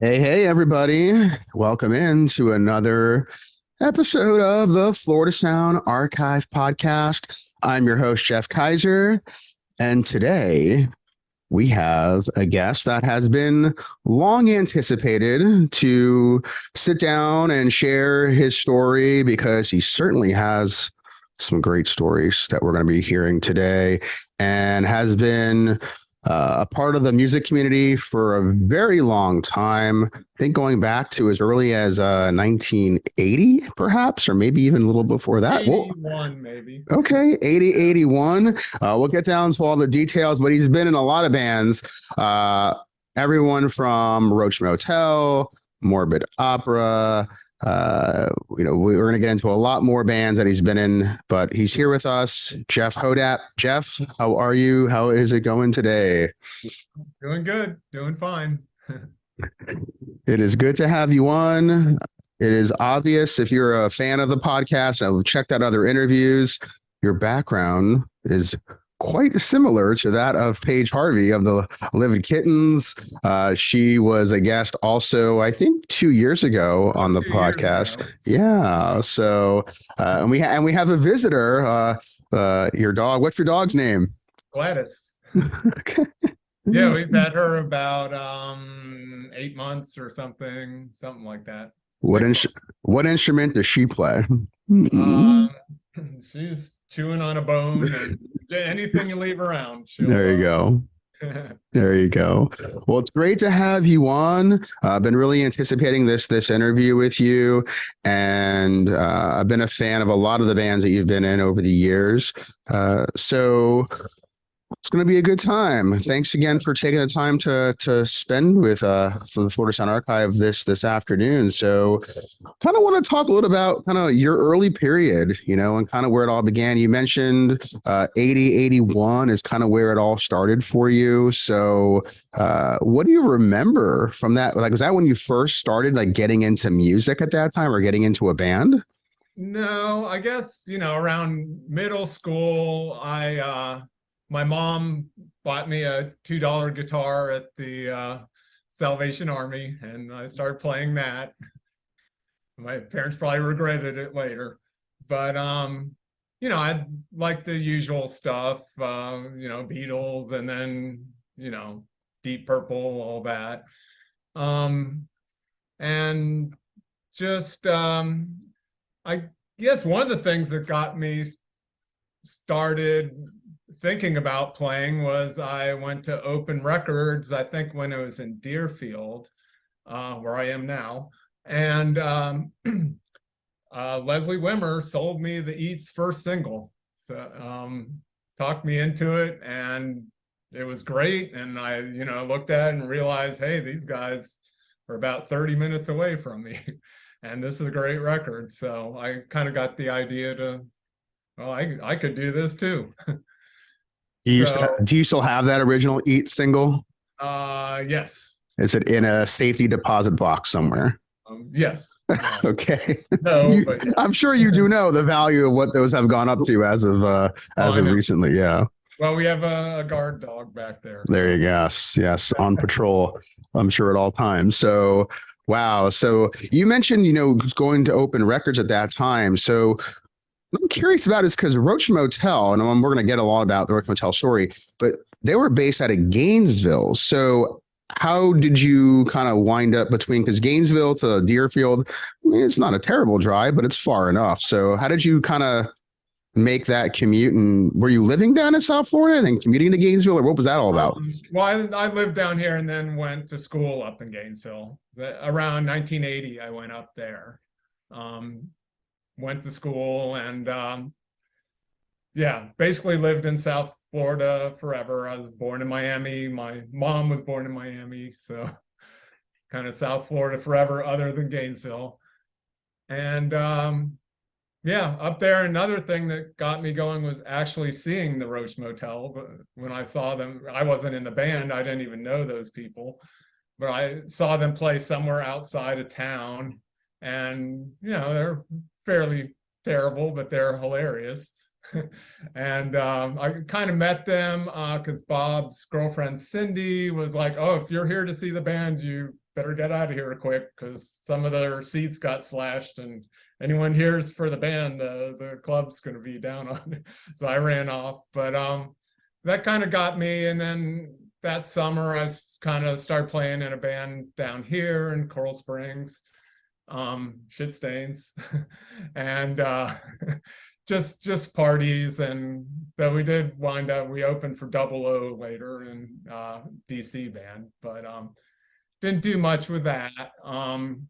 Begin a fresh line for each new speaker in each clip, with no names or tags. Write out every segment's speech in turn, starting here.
Hey, everybody. Welcome in to another episode of the Florida Sound Archive podcast. I'm your host, Jeff Kaiser. And today we have a guest that has been long anticipated to sit down and share his story because he certainly has some great stories that we're going to be hearing today and has been a part of the music community for a very long time. I think going back to as early as 1980, perhaps, or maybe even a little before that. Well,
81 maybe.
okay, 80, 81. We'll get down to all the details, but he's been in a lot of bands. Everyone from Roach Motel, Morbid Opera. We're going to get into a lot more bands that he's been in, but he's here with us, Jeff Hodapp. Jeff, how are you? How is it going today?
Doing good, doing fine.
It is good to have you on. It is obvious if you're a fan of the podcast, I've checked out other interviews, your background is quite similar to that of Paige Harvey of the Livid Kittens. She was a guest also, I think, 2 years ago on the podcast. Yeah. So, and we have a visitor. Your dog. What's your dog's name?
Gladys.
Okay.
Yeah, we've had her about 8 months or something like that.
What instrument does she play?
She's chewing on a bone and anything you leave around.
There you go. There you go. Well, it's great to have you on. I've been really anticipating this interview with you, and I've been a fan of a lot of the bands that you've been in over the years. So it's going to be a good time. Thanks again for taking the time to spend with for the Florida Sound Archive this afternoon. So, kind of want to talk a little about kind of your early period, and kind of where it all began. You mentioned 80, 81 is kind of where it all started for you. So, what do you remember from that? Like, was that when you first started like getting into music at that time, or getting into a band?
No, I guess around middle school, my mom bought me a $2 guitar at the Salvation Army, and I started playing that. My parents probably regretted it later, but I like the usual stuff, Beatles, and then Deep Purple, all that, and just I guess one of the things that got me started thinking about playing was I went to Open Records, I think when it was in Deerfield, where I am now. And Leslie Wimmer sold me the Eats first single. So talked me into it, and it was great. And I, looked at it and realized, hey, these guys are about 30 minutes away from me. And this is a great record. So I kind of got the idea to, well, I could do this too.
Do you still have that original Eat single?
Yes.
Is it in a safety deposit box somewhere?
Yes.
Okay.
No,
I'm sure you do know the value of what those have gone up to as of recently. Yeah.
Well, we have a guard dog back there.
There you go. Yes, on patrol, I'm sure at all times. So, wow. So you mentioned, going to Open Records at that time. So what I'm curious about is because Roach Motel, and we're going to get a lot about the Roach Motel story, but they were based out of Gainesville. So how did you kind of wind up between, because Gainesville to Deerfield, it's not a terrible drive, but it's far enough. So how did you kind of make that commute? And were you living down in South Florida and then commuting to Gainesville, or what was that all about?
Well, I lived down here and then went to school up in Gainesville. Around 1980, I went up there. Went to school and basically lived in South Florida forever. I was born in Miami. My mom was born in Miami, so kind of South Florida forever, other than Gainesville. And up there, another thing that got me going was actually seeing the Roach Motel. But when I saw them, I wasn't in the band. I didn't even know those people, but I saw them play somewhere outside of town, and they're fairly terrible, but they're hilarious. And I kind of met them because Bob's girlfriend Cindy was like, oh, if you're here to see the band, you better get out of here quick because some of their seats got slashed, and anyone here's for the band, the club's going to be down on it. So I ran off, but that kind of got me. And then that summer, I kind of started playing in a band down here in Coral Springs, Shit Stains, and just parties. And though we did wind up, we opened for Double O later in DC band, but didn't do much with that. And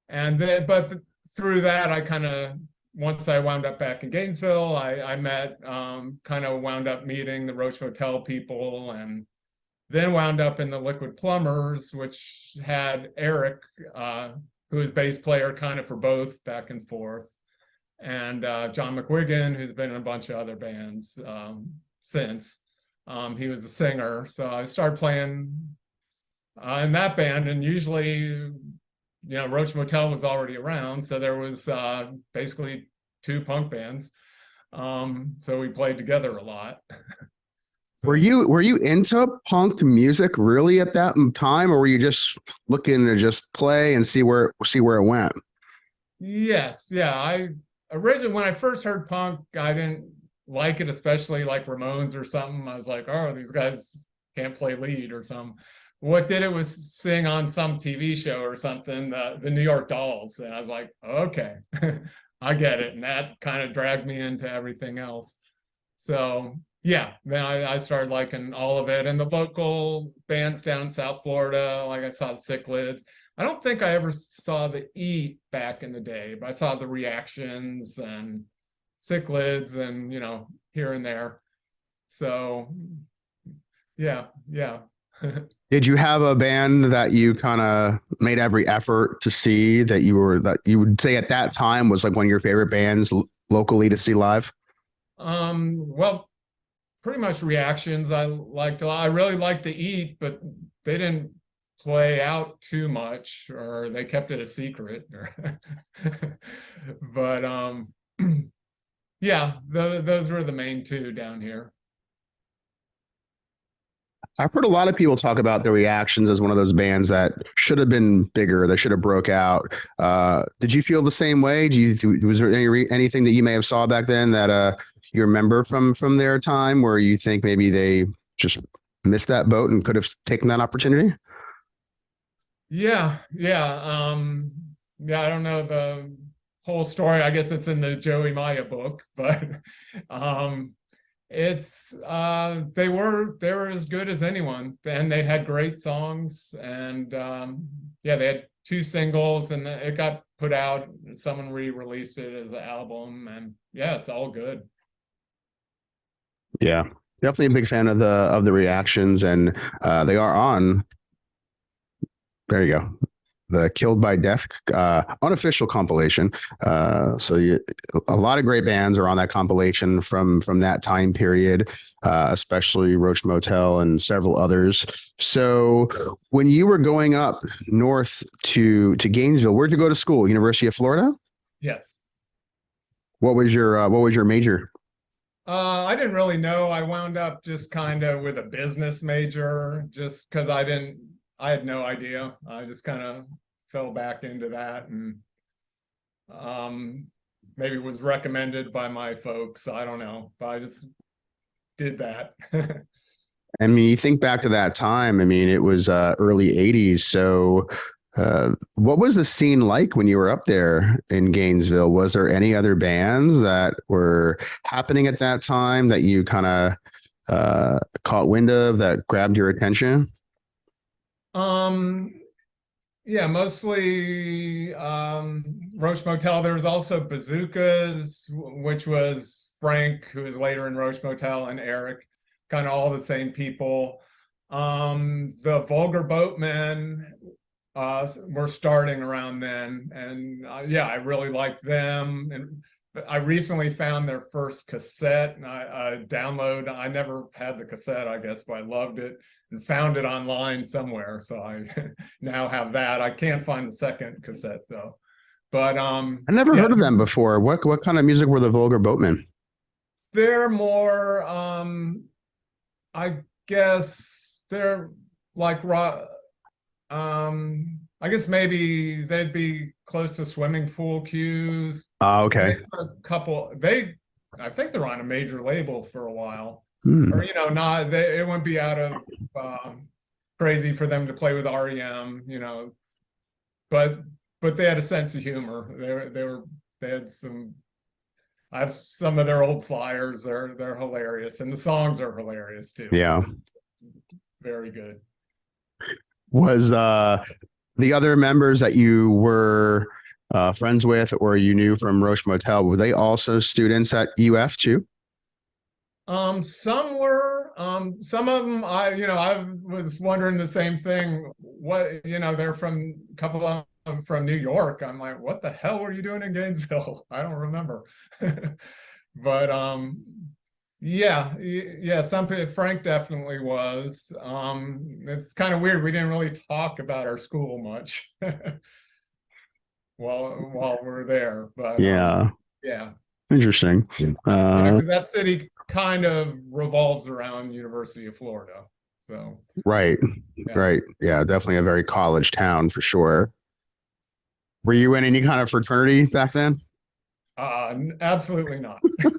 then, through that, I kind of, once I wound up back in Gainesville, I met, kind of wound up meeting the Roach Motel people, and then wound up in the Liquid Plumbers, which had Eric, who is bass player kind of for both back and forth, and John McWigan, who's been in a bunch of other bands since. He was a singer. So I started playing in that band, and usually, Roach Motel was already around, so there was basically two punk bands. So we played together a lot. So,
were you into punk music really at that time, or were you just looking to just play and see where it went?
Yes, yeah. I originally, when I first heard punk, I didn't like it, especially like Ramones or something. I was like, oh, these guys can't play lead or something. What did it was sing on some TV show or something, the New York Dolls. And I was like, okay, I get it. And that kind of dragged me into everything else. So yeah, then I started liking all of it. And the local bands down in South Florida, like I saw the Cichlids. I don't think I ever saw the Eat back in the day, but I saw the Reactions and Cichlids and, here and there. So yeah.
Did you have a band that you kind of made every effort to see, that you would say at that time was like one of your favorite bands locally to see live?
Well, pretty much Reactions I liked a lot. I really liked the Eat, but they didn't play out too much, or they kept it a secret. But yeah, those were the main two down here.
I've heard a lot of people talk about the Reactions as one of those bands that should have been bigger, that should have broke out. Did you feel the same way? Was there anything that you may have saw back then that you remember from their time where you think maybe they just missed that boat and could have taken that opportunity?
Yeah. I don't know the whole story. I guess it's in the Joey Maya book, but it's they were as good as anyone, and they had great songs. And yeah, they had two singles, and it got put out. Someone re-released it as an album, and yeah, it's all good.
Yeah, definitely a big fan of the Reactions, and they are on. There you go. The Killed by Death unofficial compilation. So a lot of great bands are on that compilation from that time period, especially Roach Motel and several others. So when you were going up north to Gainesville, where'd you go to school? University of Florida?
Yes.
What was your major?
I didn't really know. I wound up just kind of with a business major, just because I had no idea. I just kind of fell back into that, and maybe was recommended by my folks. I don't know, but I just did that.
I mean, you think back to that time. I mean, it was early 80s. So what was the scene like when you were up there in Gainesville? Was there any other bands that were happening at that time that you kind of caught wind of, that grabbed your attention?
Yeah, mostly Roach Motel. There was also Bazookas, which was Frank, who was later in Roach Motel, and Eric, kind of all the same people. The Vulgar Boatmen were starting around then, and yeah, I really liked them. And I recently found their first cassette, and I download. I never had the cassette, I guess, but I loved it and found it online somewhere. So I now have that. I can't find the second cassette though. But
I never heard of them before. What kind of music were the Vulgar Boatmen?
They're more, I guess they're like rock. I guess maybe they'd be close to swimming pool cues.
Okay.
I think they're on a major label for a while.
Hmm.
Or, it wouldn't be out of crazy for them to play with REM, but they had a sense of humor. They had some. I have some of their old flyers. They're hilarious, and the songs are hilarious too.
Yeah.
Very good.
Was the other members that you were friends with or you knew from Roach Motel, were they also students at UF too?
Some were, some of them, I was wondering the same thing. They're from a couple of them from New York. I'm like, what the hell were you doing in Gainesville? I don't remember. But yeah, Frank definitely was. It's kind of weird. We didn't really talk about our school much while we're there, but
Yeah.
yeah.
Interesting.
Because that city kind of revolves around University of Florida. So
Right.
yeah.
Right. Yeah, definitely a very college town for sure. Were you in any kind of fraternity back then?
Absolutely not. I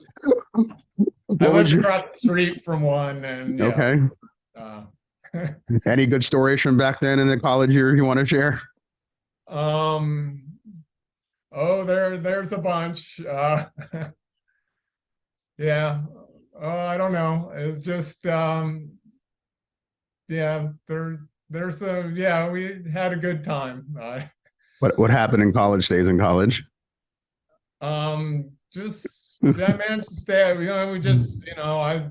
What would
lived
you?
across the street from one, and yeah.
Okay.
Uh,
Any good stories from back then in the college year you want to share?
um. Oh, there's a bunch. Yeah. Oh, I don't know. It's just yeah. We had a good time.
What happened in college stays in college?
Just I managed to stay. We just I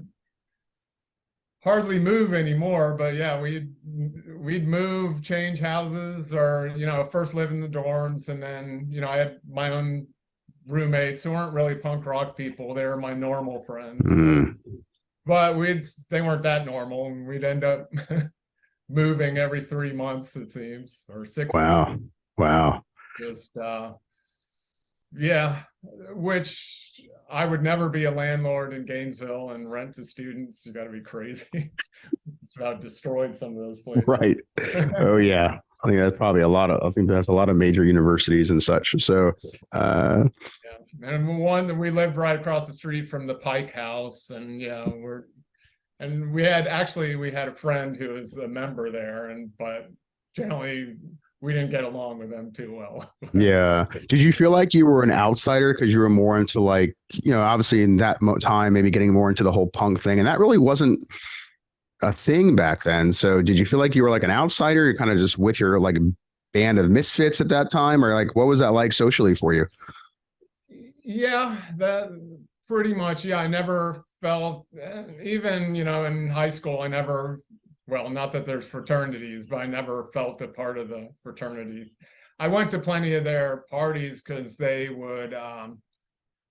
hardly move anymore, but yeah, we'd move, change houses, or first live in the dorms, and then I had my own roommates who weren't really punk rock people. They were my normal friends, but they weren't that normal, and we'd end up moving every 3 months, it seems, or 6 months.
Wow.
Just yeah, which I would never be a landlord in Gainesville and rent to students. You got to be crazy. It's about destroyed some of those places.
Right. Oh yeah. I think that's probably I think that's a lot of major universities and such. So
yeah. And one, we lived right across the street from the Pike House, and we had a friend who was a member there, but generally we didn't get along with them too well.
Yeah. Did you feel like you were an outsider because you were more into obviously in that time, maybe getting more into the whole punk thing, and that really wasn't a thing back then. So did you feel like you were like an outsider? You're kind of just with your band of misfits at that time, or what was that like socially for you?
Yeah, that pretty much. Yeah, I never felt, even, in high school, not that there's fraternities, but I never felt a part of the fraternity. I went to plenty of their parties because they would,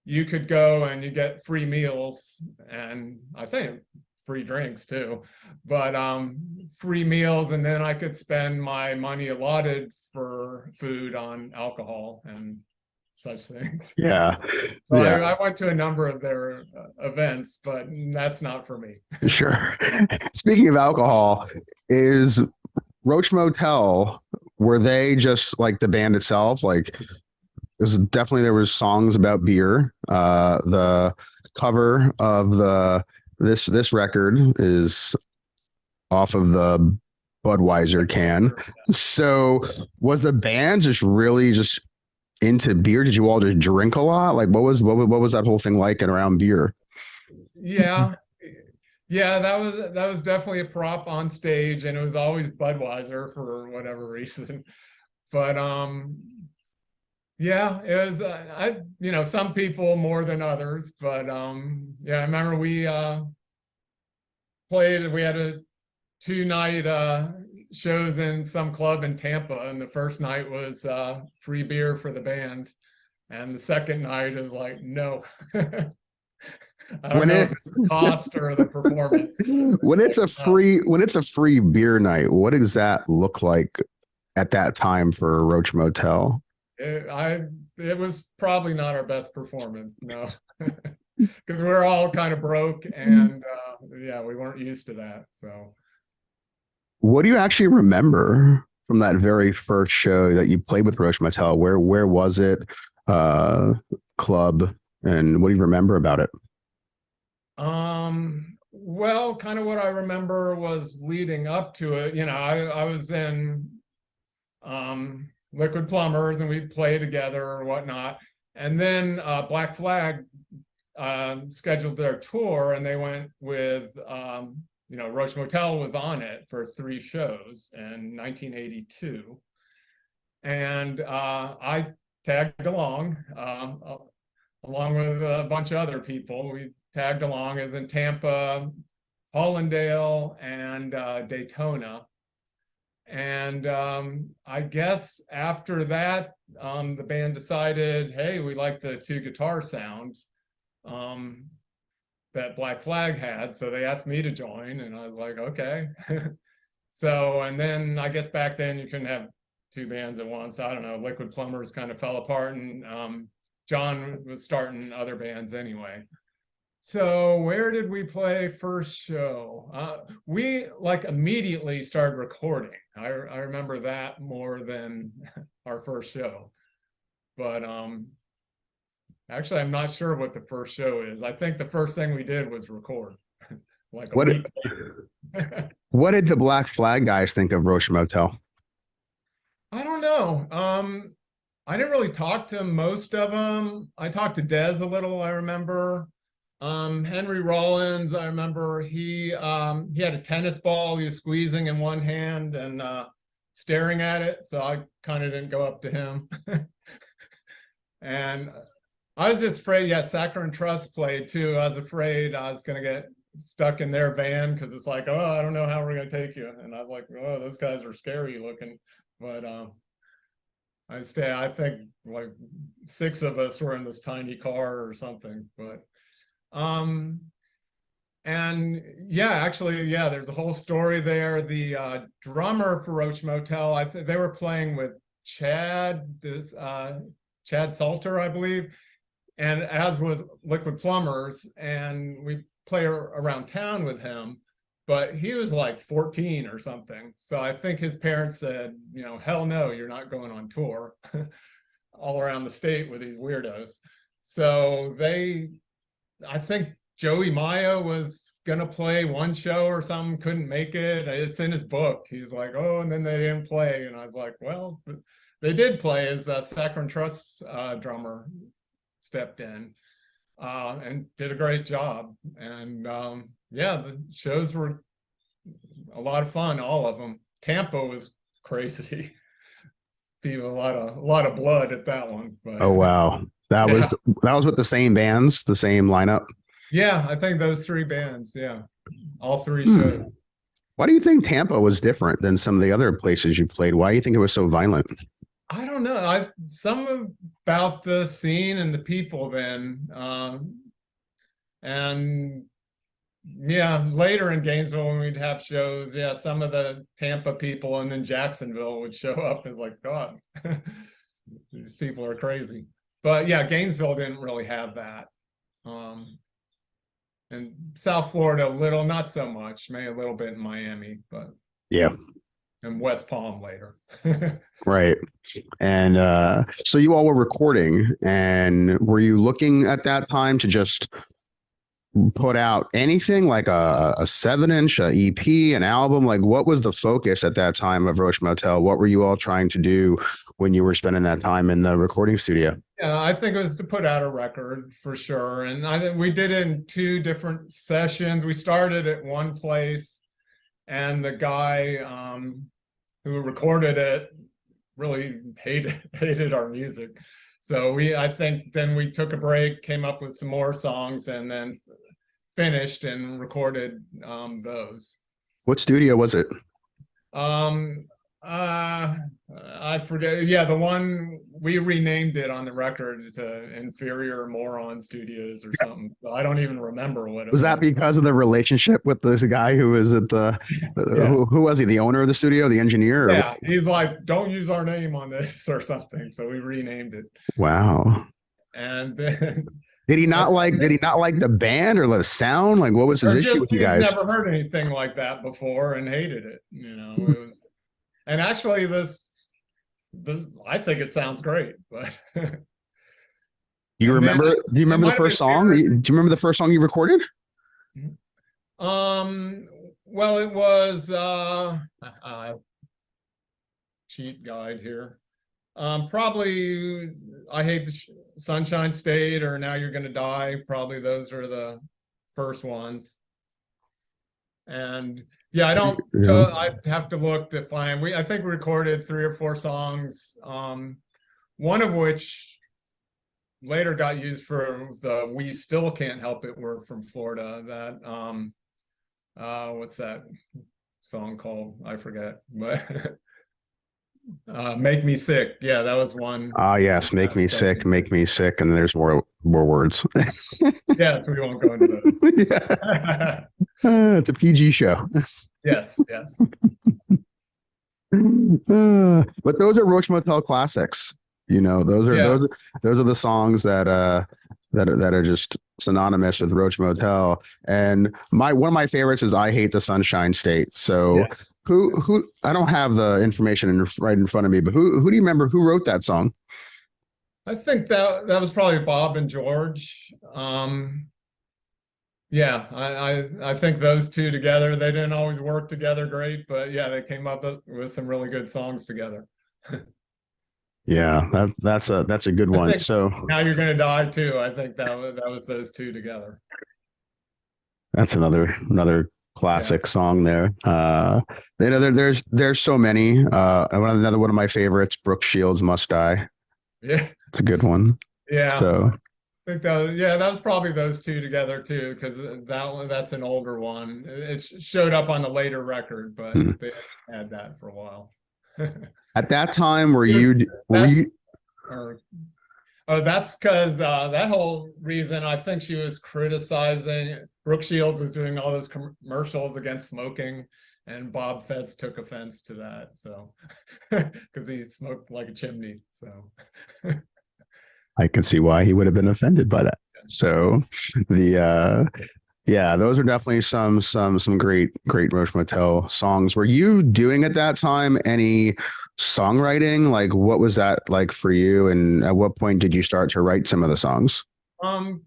you could go and you get free meals, and I think free drinks too, but free meals, and then I could spend my money allotted for food on alcohol and such things.
Yeah.
So
yeah.
I went to a number of their events, but that's not for me.
Sure. Speaking of alcohol, is Roach Motel, were they just like the band itself? There was songs about beer. The cover of this record is off of the Budweiser can. So was the band just really just into beer? Did you all just drink a lot? What was that whole thing like around beer?
Yeah, that was definitely a prop on stage, and it was always Budweiser for whatever reason. But yeah, it was some people more than others, but yeah, I remember we played. We had a 2-night shows in some club in Tampa, and the first night was free beer for the band, and the second night is like no. I don't know if it's the cost or the performance.
When it's a free beer night, what does that look like at that time for Roach Motel?
It was probably not our best performance, no, because we're all kind of broke, and yeah, we weren't used to that. So
what do you actually remember from that very first show that you played with Roach Motel? Where was it? Club, and what do you remember about it?
Well, kind of what I remember was leading up to it. You know, I was in Liquid Plumbers and we played together or whatnot. And then Black Flag scheduled their tour and they went with, you know, Roach Motel was on it for 3 shows in 1982. And I tagged along with a bunch of other people. We tagged along as in Tampa, Hollandale, and Daytona. And I guess after that, the band decided, hey, we like the 2-guitar sound that Black Flag had. So they asked me to join, and I was like, okay. So, and then I guess back then you couldn't have 2 bands at once. I don't know, Liquid Plumbers kind of fell apart, and John was starting other bands anyway. So where did we play first show? We like immediately started recording. I remember that more than our first show. But actually, I'm not sure what the first show is. I think the first thing we did was record. Like a week later.
What did the Black Flag guys think of Roach Motel?
I don't know. I didn't really talk to most of them. I talked to Dez a little, I remember. Henry Rollins, I remember he had a tennis ball he was squeezing in one hand and staring at it. So I kind of didn't go up to him. And I was just afraid, yeah, Saccharine Trust played too. I was afraid I was going to get stuck in their van because it's like, oh, I don't know how we're going to take you. And I was like, oh, those guys are scary looking. But I think like 6 of us were in this tiny car or something. But and yeah, actually, yeah, there's a whole story there. The drummer for Roach Motel, I think they were playing with Chad Salter, I believe, and as was Liquid Plumbers, and we play around town with him, but he was like 14 or something. So I think his parents said, you know, hell no, you're not going on tour all around the state with these weirdos. So I think Joey Maya was gonna play one show or something, couldn't make it. It's in his book. He's like, oh, and then they didn't play. And I was like, well, they did play as Saccharine Trust's drummer stepped in and did a great job. And yeah, the shows were a lot of fun, all of them. Tampa was crazy. Feel a lot of blood at that one. But,
oh wow. That was with the same bands, the same lineup.
Yeah, I think those 3 bands. Yeah, all 3 shows.
Why do you think Tampa was different than some of the other places you played? Why do you think it was so violent?
I don't know. Some about the scene and the people then, and yeah, later in Gainesville when we'd have shows, yeah, some of the Tampa people and then Jacksonville would show up as like, God, these people are crazy. But yeah, Gainesville didn't really have that. And South Florida, a little, not so much, maybe a little bit in Miami, but
yeah.
And West Palm later.
Right. And so you all were recording, and were you looking at that time to just put out anything like a 7-inch, a EP, an album? Like, what was the focus at that time of Roach Motel? What were you all trying to do when you were spending that time in the recording studio?
Yeah, I think it was to put out a record for sure. And I think we did it in 2 different sessions. We started at one place, and the guy who recorded it really hated our music. So I think then we took a break, came up with some more songs, and then finished and recorded those.
What studio was it?
I forget. Yeah, the one we renamed it on the record to Inferior Moron Studios or something. So I don't even remember what it was.
That because of the relationship with this guy who was at who was he? The owner of the studio, the engineer?
Yeah, he's like, don't use our name on this or something. So we renamed it.
Wow.
And then
did he not like the band or the sound? Like, what was his issue with you guys?
Never heard anything like that before and hated it. You know, it was And actually this I think it sounds great, but
You remember? Do you remember the first song? Do you remember the first song you recorded?
Well, it was cheat guide here. Probably I Hate the Sunshine State or Now You're Gonna Die. Probably those are the first ones. And yeah, I have to look to find. I think we recorded 3 or 4 songs. One of which later got used for the We Still Can't Help It. We're from Florida. That what's that song called? I forget, but Make Me Sick. Yeah, that was one.
Yes, Make Me Sick, Make Me Sick, and there's more words.
Yeah, we won't go into those.
Yeah. It's a PG show.
Yes, yes.
But those are Roach Motel classics. Those are the songs that are just synonymous with Roach Motel. And one of my favorites is I Hate the Sunshine State. So who I don't have the information right in front of me, but who do you remember who wrote that song?
I think that was probably Bob and George. Yeah, I think those two together, they didn't always work together great, but yeah, they came up with some really good songs together.
Yeah, that's a good one. So
Now You're Gonna Die too. I think that was those two together.
That's another classic song there. There's so many. Another one of my favorites, Brooke Shields' Must Die.
Yeah,
it's a good one.
Yeah.
So
I think that was probably those two together too, because that's an older one. It showed up on the later record, but they had that for a while.
At that time,
that's because that whole reason, I think she was criticizing, Brooke Shields was doing all those commercials against smoking, and Bob Fetz took offense to that. So because he smoked like a chimney. So
I can see why he would have been offended by that. So those are definitely some great Roach Motel songs. Were you doing at that time any songwriting? Like, what was that like for you? And at what point did you start to write some of the songs?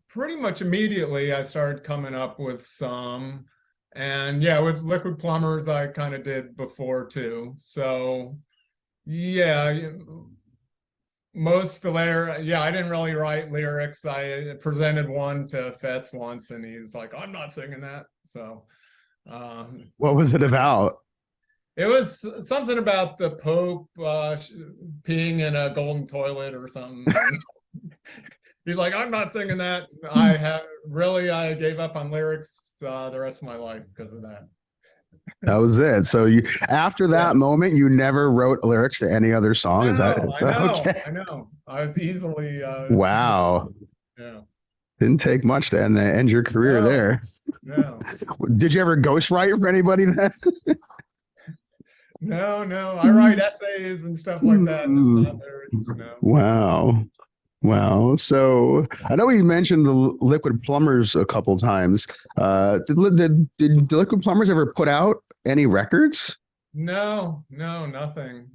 Pretty much immediately I started coming up with some, and yeah, with Liquid Plumbers I kind of did before too. So yeah. Most of the I didn't really write lyrics. I presented one to Fetz once, and he's like, "I'm not singing that." So,
what was it about?
It was something about the Pope peeing in a golden toilet or something. He's like, "I'm not singing that." I gave up on lyrics the rest of my life because of that.
That was it. So after that moment, you never wrote lyrics to any other song. Is that
okay? I know. I was easily.
Wow.
Yeah.
Didn't take much to end your career there.
No.
Did you ever ghostwrite for anybody then?
No. I write essays and stuff like that. Just not lyrics. No.
Wow. So I know you mentioned the Liquid Plumbers a couple times. Did Liquid Plumbers ever put out any records?
No, nothing.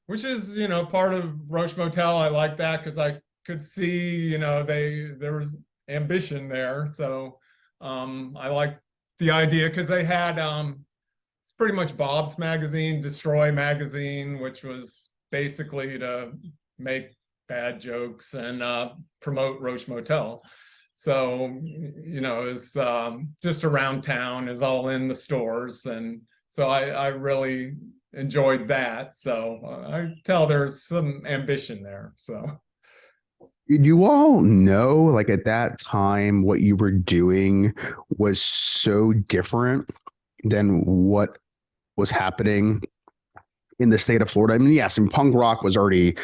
Which is, part of Roach Motel. I like that because I could see, there was ambition there. So I like the idea because they had it's pretty much Bob's magazine, Destroy magazine, which was basically to make bad jokes and promote Roach Motel. So, it's just around town, is all in the stores. And so I really enjoyed that. So I tell there's some ambition there. So
did you all know, like at that time, what you were doing was so different than what was happening in the state of Florida? I mean, yes, and punk rock was already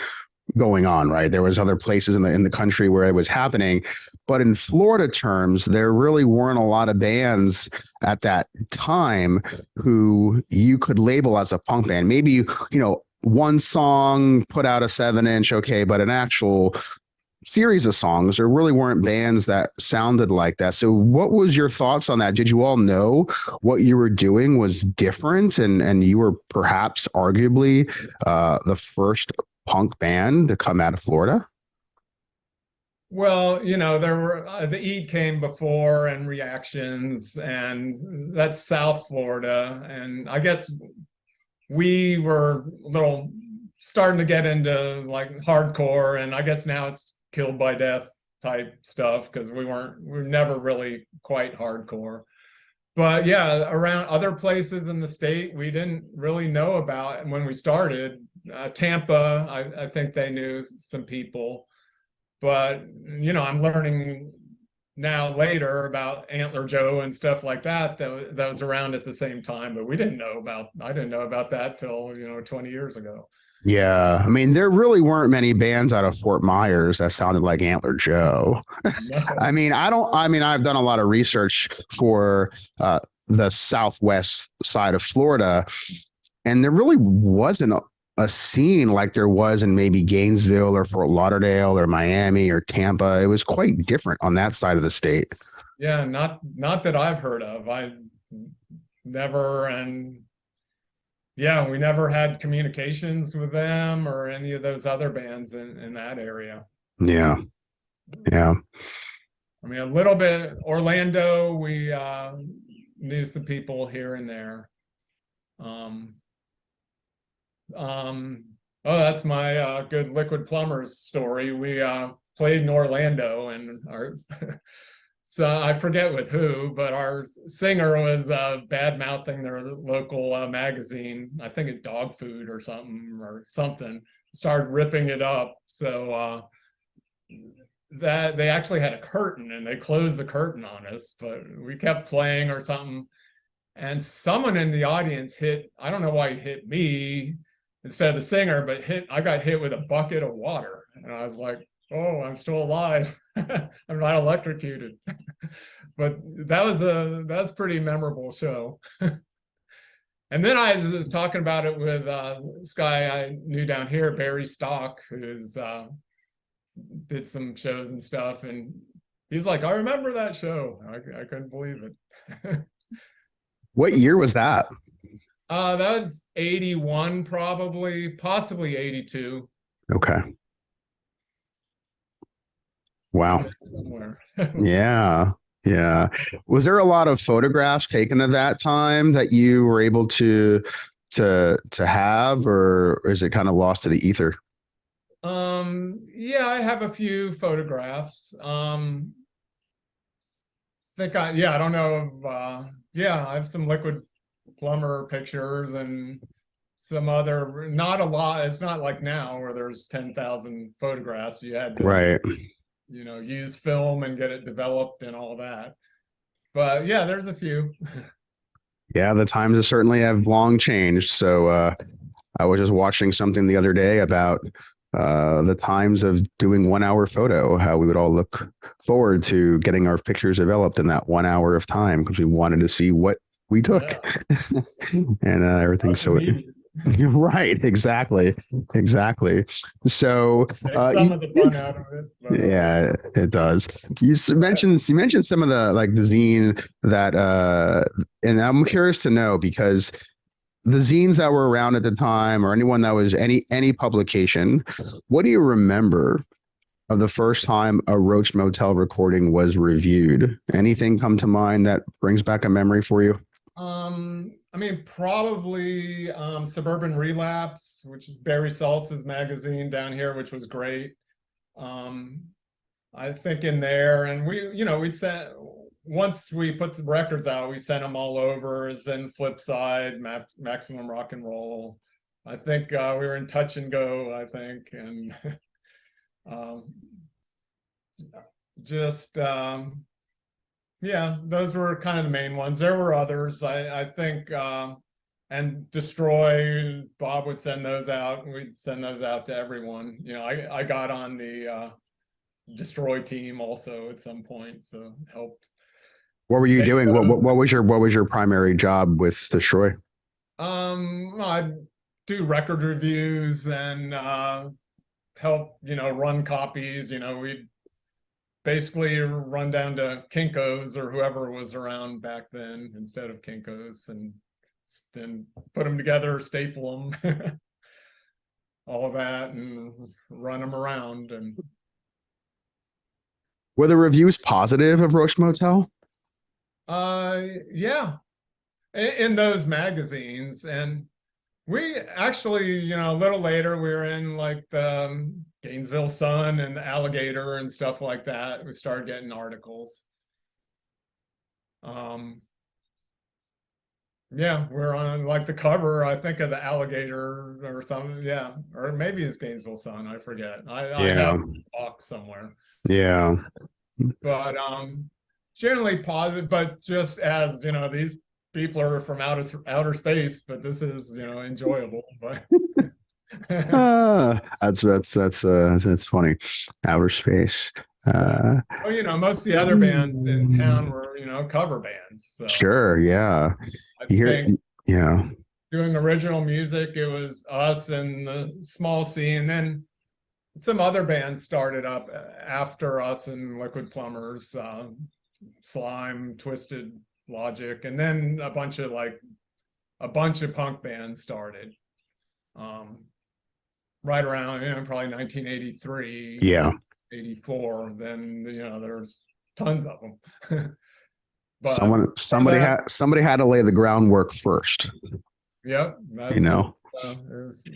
going on, right? There was other places in the country where it was happening, but in Florida terms, there really weren't a lot of bands at that time who you could label as a punk band. Maybe, one song put out a 7-inch, okay, but an actual series of songs. There really weren't bands that sounded like that. So what was your thoughts on that? Did you all know what you were doing was different, and you were perhaps arguably the first punk band to come out of Florida?
Well, there were the Eat came before and Reactions, and that's South Florida. And I guess we were a little starting to get into like hardcore, and I guess now it's Killed by Death type stuff because we were never really quite hardcore. But yeah, around other places in the state, we didn't really know about when we started. Tampa, I think they knew some people. But, I'm learning now later about Antler Joe and stuff like that, that was around at the same time. But I didn't know about that till, 20 years ago.
Yeah, I mean, there really weren't many bands out of Fort Myers that sounded like Antler Joe.
No.
I mean, I've done a lot of research for the southwest side of Florida, and there really wasn't a scene like there was in maybe Gainesville or Fort Lauderdale or Miami or Tampa. It was quite different on that side of the state.
Yeah, not that I've heard of. I never, and yeah, we never had communications with them or any of those other bands in that area.
Yeah. Yeah.
I mean, a little bit Orlando, we knew some people here and there. Oh, that's my good Liquid Plumbers story. We played in Orlando, and our so I forget with who, but our singer was bad mouthing their local magazine. I think it's Dog Food or something. Started ripping it up. So that they actually had a curtain, and they closed the curtain on us, but we kept playing or something. And someone in the audience I don't know why he hit me instead of the singer, but I got hit with a bucket of water. And I was like, oh, I'm still alive. I'm not electrocuted. But that was a pretty memorable show. And then I was talking about it with this guy I knew down here, Barry Stock, who's did some shows and stuff. And he's like, I remember that show. I couldn't believe it.
What year was that?
That was 81, probably, possibly 82.
Okay. Wow.
Somewhere.
Yeah. Yeah. Was there a lot of photographs taken at that time that you were able to have, or is it kind of lost to the ether?
Yeah, I have a few photographs. I don't know. Yeah, I have some Liquid Plumber pictures and some other, not a lot. It's not like now where there's 10,000 photographs. You had to,
Right.
Use film and get it developed and all that. But yeah, there's a few.
Yeah, the times have certainly have long changed. So I was just watching something the other day about the times of doing 1 hour photo, how we would all look forward to getting our pictures developed in that 1 hour of time because we wanted to see what we took. Yeah. And everything. So right, exactly. So
some of the fun out of it. But,
yeah, it does. You mentioned some of the like the zine that and I'm curious to know, because the zines that were around at the time, or anyone that was any publication, what do you remember of the first time a Roach Motel recording was reviewed? Anything come to mind that brings back a memory for you?
I mean, probably Suburban Relapse, which is Barry Saltz's magazine down here, which was great. I think in there, and we'd sent, once we put the records out, we sent them all over, as in Flipside, Maximum Rock and Roll. I think we were in Touch and Go, I think, and just yeah, those were kind of the main ones. There were others, I think, and Destroy, Bob would send those out, and we'd send those out to everyone. I got on the Destroy team also at some point, so helped.
What were you doing? What was your primary job with Destroy?
I'd do record reviews and help, run copies. We'd basically run down to Kinko's or whoever was around back then instead of Kinko's, and then put them together, staple them, all of that, and run them around. And
Were the reviews positive of Roach Motel?
yeah, in those magazines. And we actually, a little later, we were in like the Gainesville Sun and the Alligator and stuff like that. We started getting articles. Yeah, we're on like the cover, I think, of the Alligator or something. Yeah, or maybe it's Gainesville Sun. I forget. I have a box somewhere.
Yeah.
But generally positive. But just as these people are from outer space, but this is enjoyable. But
That's funny. Outer space.
well, most of the other bands in town were cover bands. So
Sure, yeah.
I
You hear,
think
yeah.
doing original music, it was us and the small scene. Then some other bands started up after us, and Liquid Plumbers, Slime, Twisted Logic, and then a bunch of punk bands started. Right around probably 1983,
Yeah.
84. Then there's tons of them. But
somebody had to lay the groundwork first.
Yep.
It
was,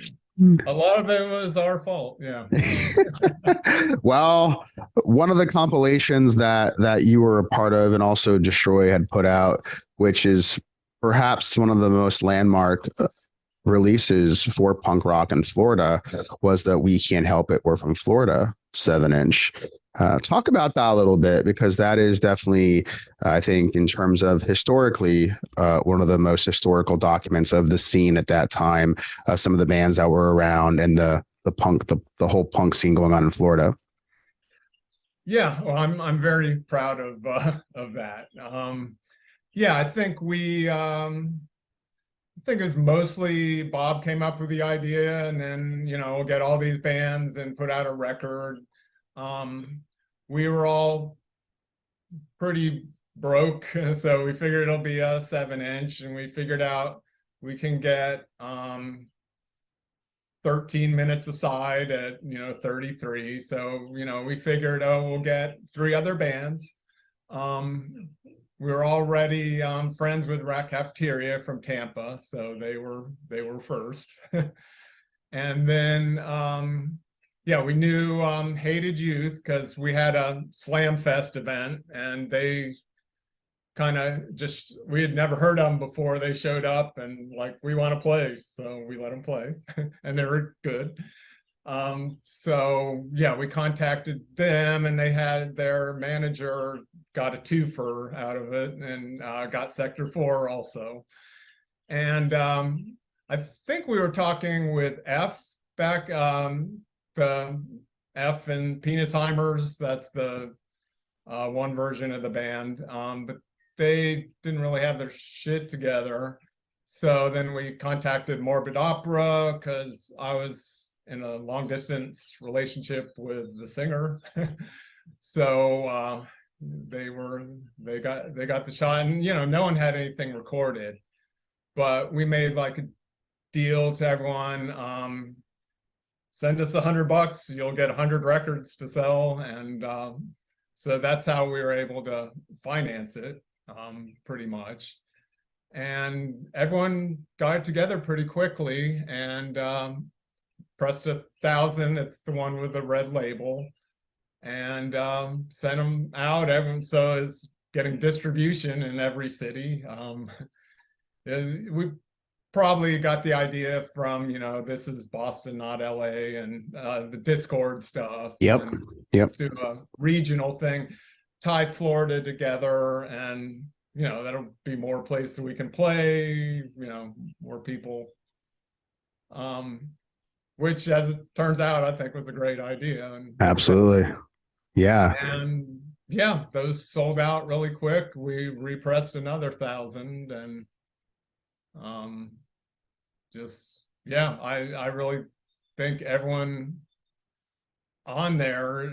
a lot of it was our fault. Yeah.
Well, one of the compilations that you were a part of, and also Destroy had put out, which is perhaps one of the most landmark releases for punk rock in Florida, was that We Can't Help It, We're From Florida 7-inch. Talk about that a little bit, because that is definitely, I think, in terms of historically, one of the most historical documents of the scene at that time, some of the bands that were around, and the whole punk scene going on in Florida.
Yeah, well, I'm very proud of that. Yeah, I think it was mostly Bob came up with the idea, and then we'll get all these bands and put out a record. We were all pretty broke, so we figured it'll be a 7-inch, and we figured out we can get 13 minutes aside at 33. So we figured, we'll get 3 other bands. We were already friends with Rat Cafeteria from Tampa, so they were first. And then yeah, we knew Hated Youth because we had a Slam Fest event, and they kind of we had never heard of them before. They showed up and like, we want to play, so we let them play. And they were good. So yeah, we contacted them, and they had their manager got a twofer out of it, and got Sector 4 also. And I think we were talking with F back, the F and Penisheimers. That's the one version of the band, but they didn't really have their shit together. So then we contacted Morbid Opera, because I was in a long distance relationship with the singer. So they got the shot, and no one had anything recorded, but we made like a deal to everyone. Send us $100, you'll get 100 records to sell. And so that's how we were able to finance it, pretty much. And everyone got it together pretty quickly, and pressed 1,000. It's the one with the red label, and sent them out. Everyone, so is getting distribution in every city. We probably got the idea from this is Boston, not LA, and the Discord stuff.
Yep.
Let's do a regional thing, tie Florida together, and that'll be more places we can play, more people, which, as it turns out, I think was a great idea. And
Absolutely. Yeah.
And yeah, those sold out really quick. We repressed another 1,000, and just, yeah, I really think everyone on there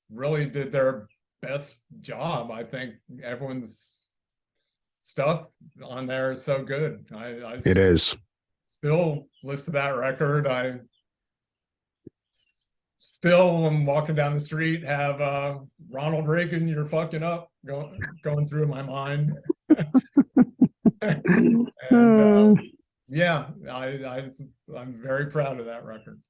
really did their best job. I think everyone's stuff on there is so good. I
It is.
still listen to that record. I still, when walking down the street, have Ronald Reagan, "You're fucking up" going through my mind. And yeah, I'm very proud of that record.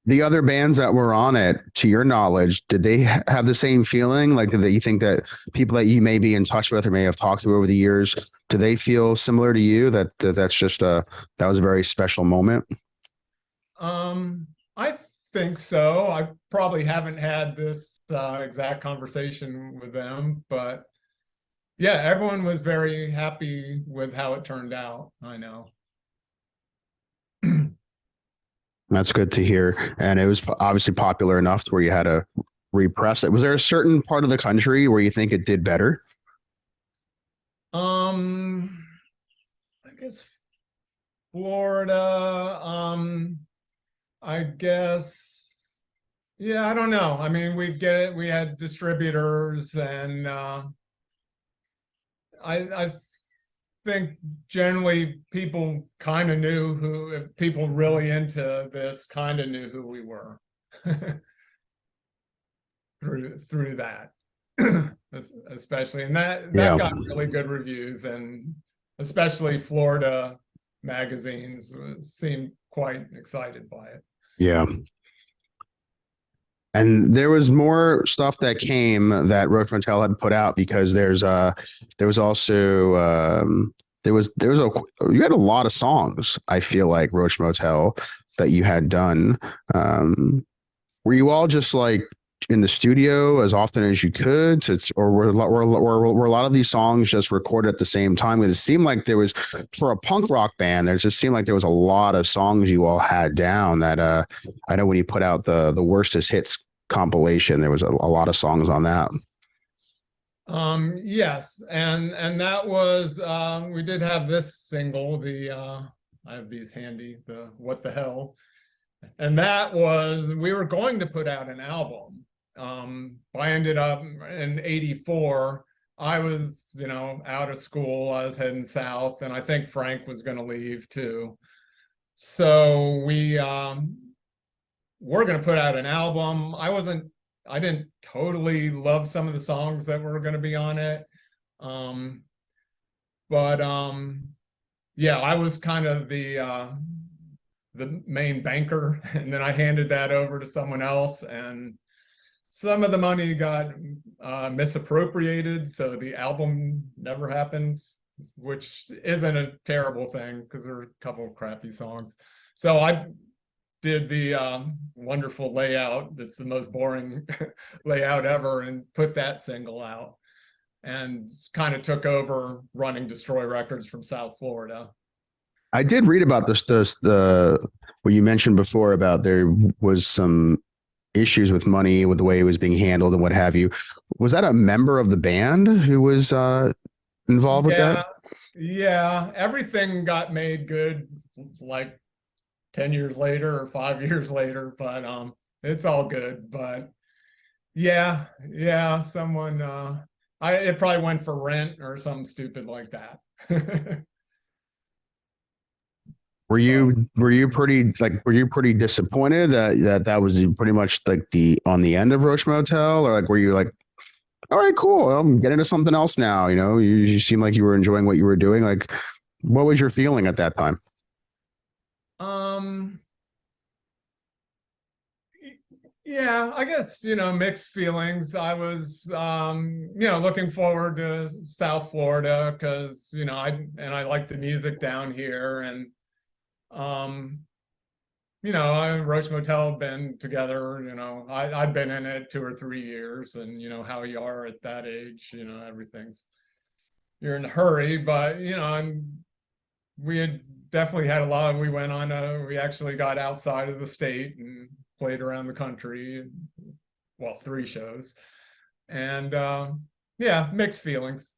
The other bands that were on it, to your knowledge, did they have the same feeling? Like, did you think that people that you may be in touch with or may have talked to over the years, do they feel similar to you, that's just that was a very special moment?
I think so. I probably haven't had this exact conversation with them, but yeah, everyone was very happy with how it turned out. I know.
That's good to hear. And it was obviously popular enough to where you had to repress it. Was there a certain part of the country where you think it did better?
I guess Florida. I guess, yeah, I don't know. I mean, we had distributors, and I think generally people kind of knew who, if people really into this, kind of knew who we were through that, especially, and that got really good reviews, and especially Florida magazines seemed quite excited by it.
Yeah. And there was more stuff that came that Roach Motel had put out, because there was also you had a lot of songs, I feel like, Roach Motel, that you had done. Were you all just like in the studio as often as you could, or were a lot of these songs just recorded at the same time? Because it seemed like there was, for a punk rock band, there just seemed like there was a lot of songs you all had down that I know when you put out the Worstest Hits compilation, there was a lot of songs on that.
Yes, and that was we did have this single, I have these handy, the "What the Hell," and that was, we were going to put out an album. I ended up in '84. I was, out of school. I was heading south, and I think Frank was going to leave too. So we're going to put out an album. I didn't totally love some of the songs that were going to be on it. But yeah, I was kind of the main banker, and then I handed that over to someone else, and some of the money got misappropriated, so the album never happened, which isn't a terrible thing because there are a couple of crappy songs. So I did the wonderful layout that's the most boring layout ever, and put that single out, and kind of took over running Destroy Records from South Florida.
I did read about what you mentioned before about there was some issues with money, with the way it was being handled and what have you. Was that a member of the band who was involved with that?
Yeah, everything got made good like 10 years later or 5 years later, but it's all good. But yeah, someone it probably went for rent or something stupid like that.
Were you pretty disappointed that was pretty much like on the end of Roach Motel, or like were you like, all right, cool, I'm getting into something else now? You seem like you were enjoying what you were doing. Like, what was your feeling at that time?
Yeah, I guess, mixed feelings. I was, looking forward to South Florida because, I like the music down here, and, Roach Motel had been together, I'd been in it 2 or 3 years, and, how you are at that age, you're in a hurry, but, we had definitely had we actually got outside of the state and played around the country, well, 3 shows, and yeah, mixed feelings.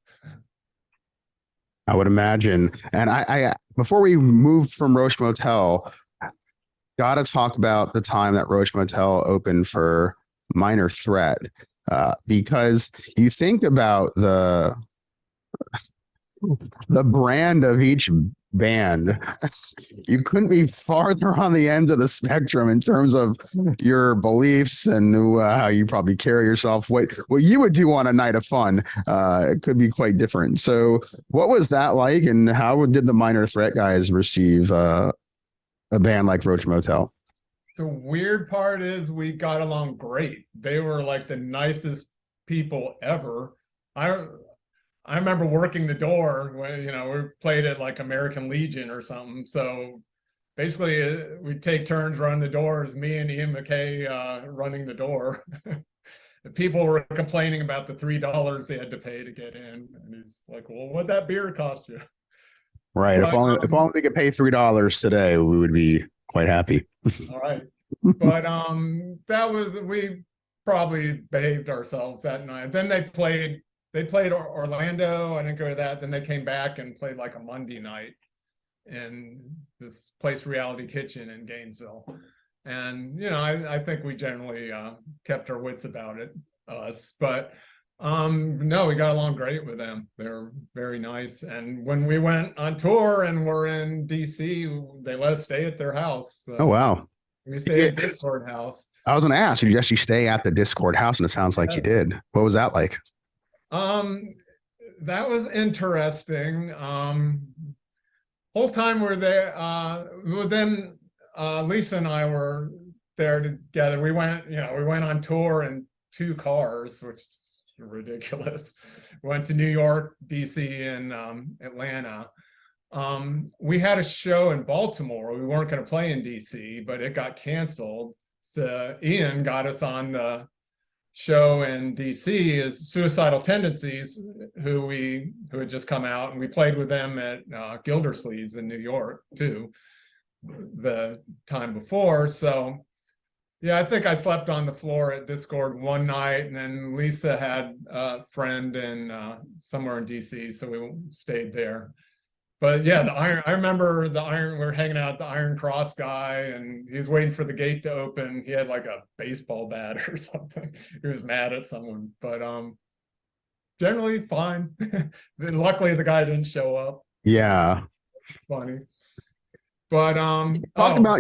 I would imagine. And I before we move from Roach Motel, got to talk about the time that Roach Motel opened for Minor Threat, because you think about the brand of each band, you couldn't be farther on the end of the spectrum in terms of your beliefs and how you probably carry yourself. What you would do on a night of fun, it could be quite different. So, what was that like, and how did the Minor Threat guys receive a band like Roach Motel?
The weird part is we got along great. They were like the nicest people ever. I I remember working the door when, you know, we played at like American Legion or something. So basically we'd take turns running the doors, me and Ian McKay running the door. The people were complaining about the $3 they had to pay to get in. And he's like, well, what'd that beer cost you?
Right.
But,
If only we could pay $3 today, we would be quite happy.
all right. But that was, we probably behaved ourselves that night. Then they played Orlando. I didn't go to that. Then they came back and played like a Monday night in this place, Reality Kitchen in Gainesville. And, you know, I think we generally kept our wits about it, us. But no, we got along great with them. They're very nice. And when we went on tour and we're in DC, they let us stay at their house. So
Oh, wow.
we stayed at Discord House.
I was going to ask, did you actually stay at the Discord house? And it sounds like you did. What was that like?
That was interesting. Whole time we're there, then Lisa and I were there together. We went on tour in 2 cars, which is ridiculous. Went to New York, DC, and Atlanta. We had a show in Baltimore. We weren't going to play in DC, but it got canceled. So Ian got us on the show in DC is Suicidal Tendencies, who had just come out, and we played with them at Gildersleeves in New York too, the time before. So yeah, I think I slept on the floor at Discord one night, and then Lisa had a friend in somewhere in DC, so we stayed there. But yeah, I remember we were hanging out, the Iron Cross guy, and he was waiting for the gate to open. He had like a baseball bat or something. He was mad at someone, but generally fine. Luckily the guy didn't show up.
Yeah.
It's funny. But
you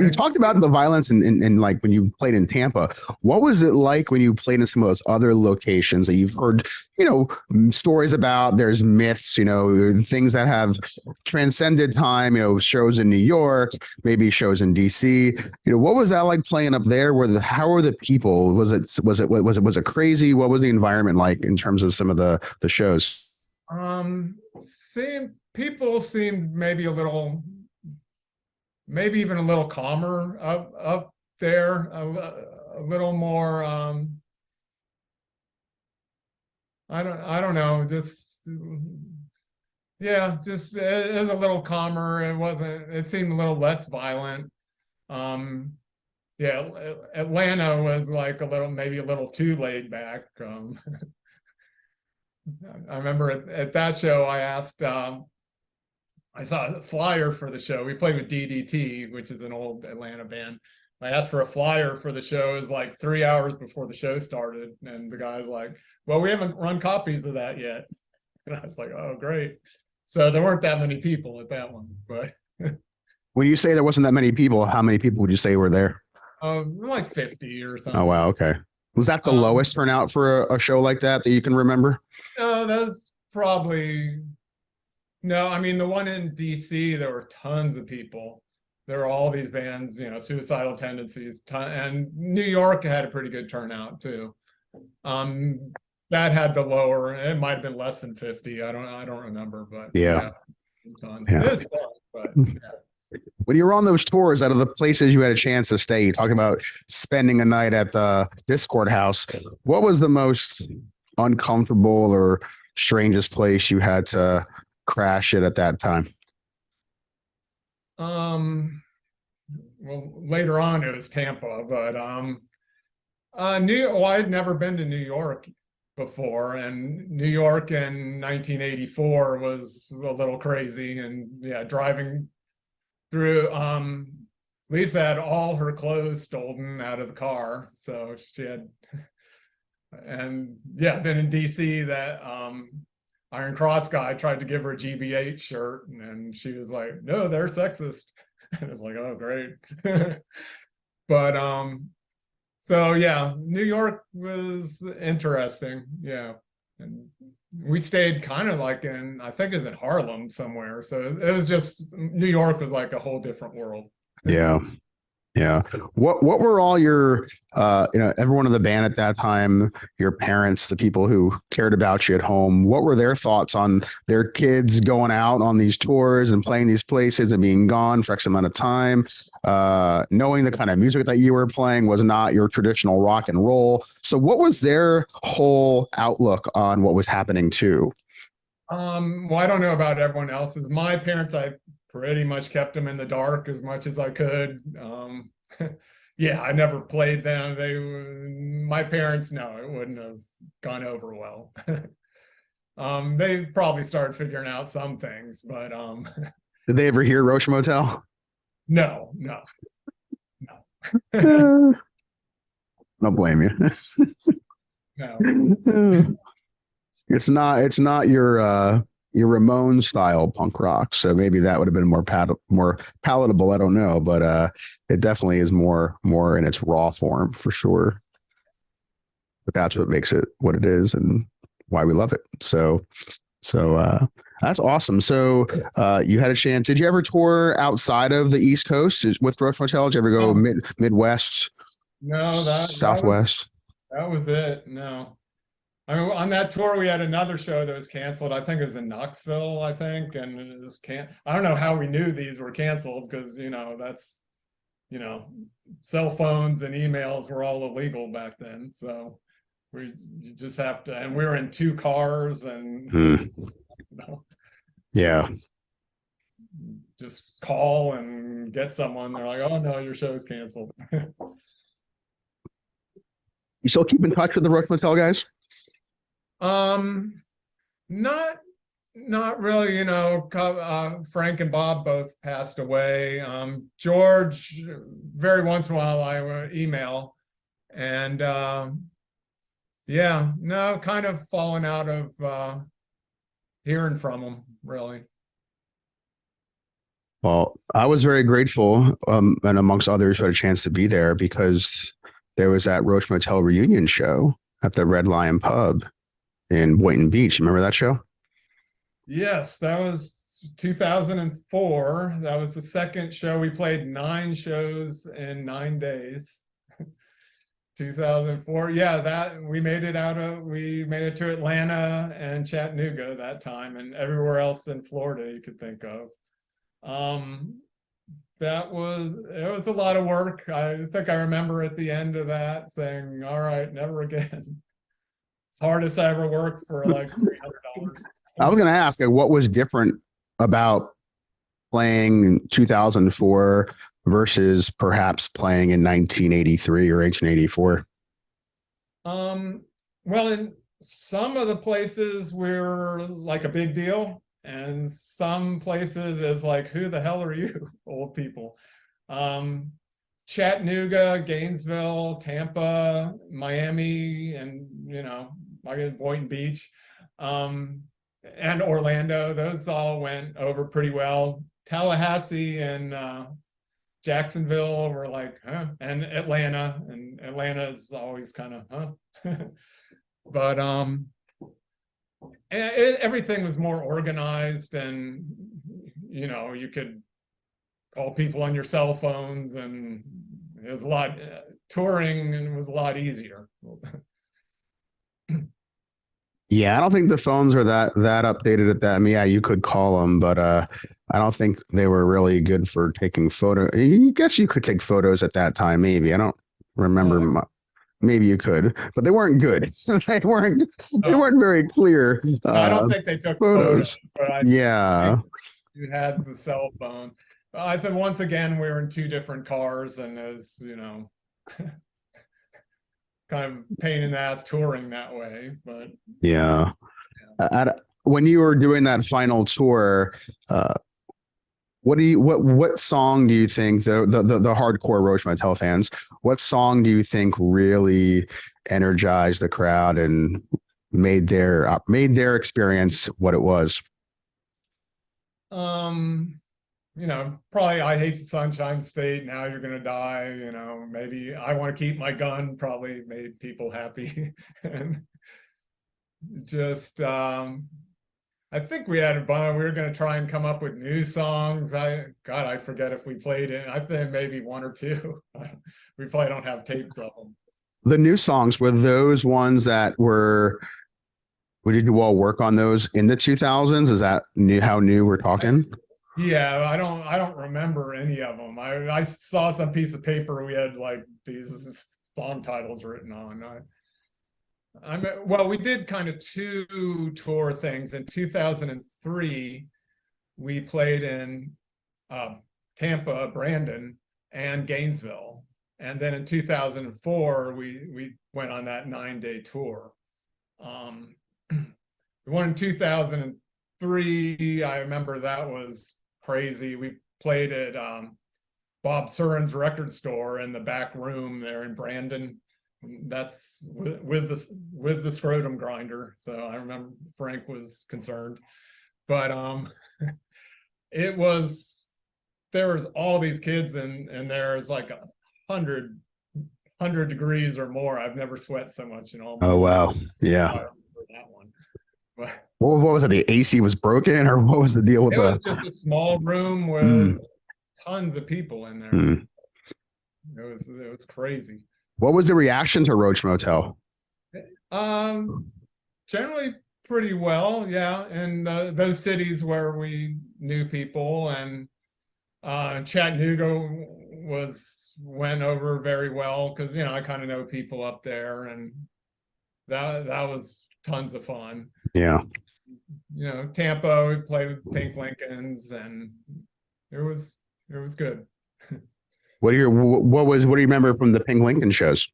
talked about the violence and like when you played in Tampa. What was it like when you played in some of those other locations that you've heard, you know, stories about? There's myths, you know, things that have transcended time, you know, shows in New York, maybe shows in DC. You know, what was that like playing up there? How were the people? Was it crazy? What was the environment like in terms of some of the shows?
People seemed maybe even a little calmer up there, a little more I don't know, just yeah, just it was a little calmer. It seemed a little less violent. Yeah, Atlanta was like maybe a little too laid back. I remember at that show I saw a flyer for the show. We played with DDT, which is an old Atlanta band. I asked for a flyer for the show. It was like 3 hours before the show started. And the guy's like, well, we haven't run copies of that yet. And I was like, oh, great. So there weren't that many people at that one. But
when you say there wasn't that many people, how many people would you say were there?
Like 50 or something.
Oh, wow. Okay. Was that the lowest turnout for a show like that you can remember?
No, that's probably... No, I mean, the one in DC, there were tons of people. There were all these bands, you know, Suicidal Tendencies, and New York had a pretty good turnout too. That had the lower, it might have been less than 50. I don't remember, but
yeah.
Tons. Yeah. It was fun, but yeah.
When you were on those tours, out of the places you had a chance to stay, you talk about spending a night at the Discord house. What was the most uncomfortable or strangest place you had to crash it at that time?
Well, later on it was Tampa, but I'd never been to New York before, and New York in 1984 was a little crazy. And yeah, driving through Lisa had all her clothes stolen out of the car, so she had, and yeah, then in DC, that Iron Cross guy tried to give her a GBH shirt, and she was like, "No, they're sexist." And it's like, "Oh, great." But so yeah, New York was interesting. Yeah, and we stayed kind of like in, I think, is in Harlem somewhere. So it was just, New York was like a whole different world.
Yeah. Yeah. What were all your everyone in the band at that time, your parents, the people who cared about you at home, what were their thoughts on their kids going out on these tours and playing these places and being gone for X amount of time? Knowing the kind of music that you were playing was not your traditional rock and roll. So what was their whole outlook on what was happening too?
Well, I don't know about everyone else's. My parents, I pretty much kept them in the dark as much as I could. Yeah, I never played them. My parents, no, it wouldn't have gone over well. They probably started figuring out some things, but
Did they ever hear Roach Motel?
no, no,
Don't blame you.
no.
It's not your Ramones style punk rock. So maybe that would have been more palatable. I don't know, but it definitely is more in its raw form for sure. But that's what makes it what it is and why we love it. So that's awesome. So you had a chance. Did you ever tour outside of the East Coast with Roach Motel? Did you ever go Midwest?
No,
Southwest.
That was it. No. I mean, on that tour, we had another show that was canceled. I think it was in Knoxville, I think, and it was I don't know how we knew these were canceled because, that's, cell phones and emails were all illegal back then. So you just have to, and we were in 2 cars and,
yeah,
just call and get someone. They're like, "Oh no, your show's canceled."
You still keep in touch with the Roach Motel guys?
Not really, Frank and Bob both passed away. George, very once in a while I would email, and yeah, no, kind of fallen out of hearing from him, really.
Well, I was very grateful, and amongst others, who had a chance to be there because there was that Roach Motel reunion show at the Red Lion Pub in Boynton Beach. Remember that show?
Yes, that was 2004. That was the second show. We played 9 shows in 9 days. 2004. Yeah, we made it to Atlanta and Chattanooga that time, and everywhere else in Florida you could think of. It was a lot of work. I think I remember at the end of that saying, "All right, never again." It's hardest I ever worked for like $300.
I was going to ask, what was different about playing in 2004 versus perhaps playing in 1983 or 1884?
Well, in some of the places we're like a big deal, and some places is like, "Who the hell are you, old people?" Chattanooga, Gainesville, Tampa, Miami, and I guess Boynton Beach, and Orlando. Those all went over pretty well. Tallahassee and Jacksonville were like, "Huh," and Atlanta is always kind of, "Huh." But everything was more organized, and you could call people on your cell phones, and it was a lot touring, and it was a lot easier.
Yeah, I don't think the phones were that updated at that. I mean, yeah, you could call them, but I don't think they were really good for taking photos. I guess you could take photos at that time, maybe. I don't remember. Maybe you could, but they weren't good. They weren't very clear.
I don't think they took photos, but
yeah,
you had the cell phone. I think once again we were in 2 different cars, and as kind of pain in the ass touring that way. But
yeah. When you were doing that final tour, what song do you think the hardcore Roach Motel fans, what song do you think really energized the crowd and made their experience what it was?
Probably I Hate the Sunshine State, Now You're Gonna Die, maybe I Want to Keep My Gun probably made people happy. And just I think we had we were going to try and come up with new songs. I forget if we played it. I think maybe one or two. We probably don't have tapes of them.
The new songs, were those ones that were, did you all work on those in the 2000s? Is that how new we're talking?
Yeah, I don't remember any of them. I saw some piece of paper we had like these song titles written on. Well, we did kind of two tour things. In 2003, we played in Tampa, Brandon, and Gainesville. And then in 2004, we went on that 9-day tour. The one in 2003, I remember that was crazy. We played at Bob Surin's record store in the back room there in Brandon. That's with the scrotum grinder. So I remember Frank was concerned, but there was all these kids and there's like 100 degrees or more. I've never sweat so much in all my
Oh wow, yeah.
That one. But
what was it? The AC was broken, or what was the deal with
it was just a small room with tons of people in there. It was crazy.
What was the reaction to Roach Motel?
Generally pretty well, yeah. And those cities where we knew people, and Chattanooga went over very well because I kind of know people up there, and that was tons of fun.
Yeah.
Tampa, we played with Pink Lincolns, and it was good.
What do you remember from the Pink Lincoln shows?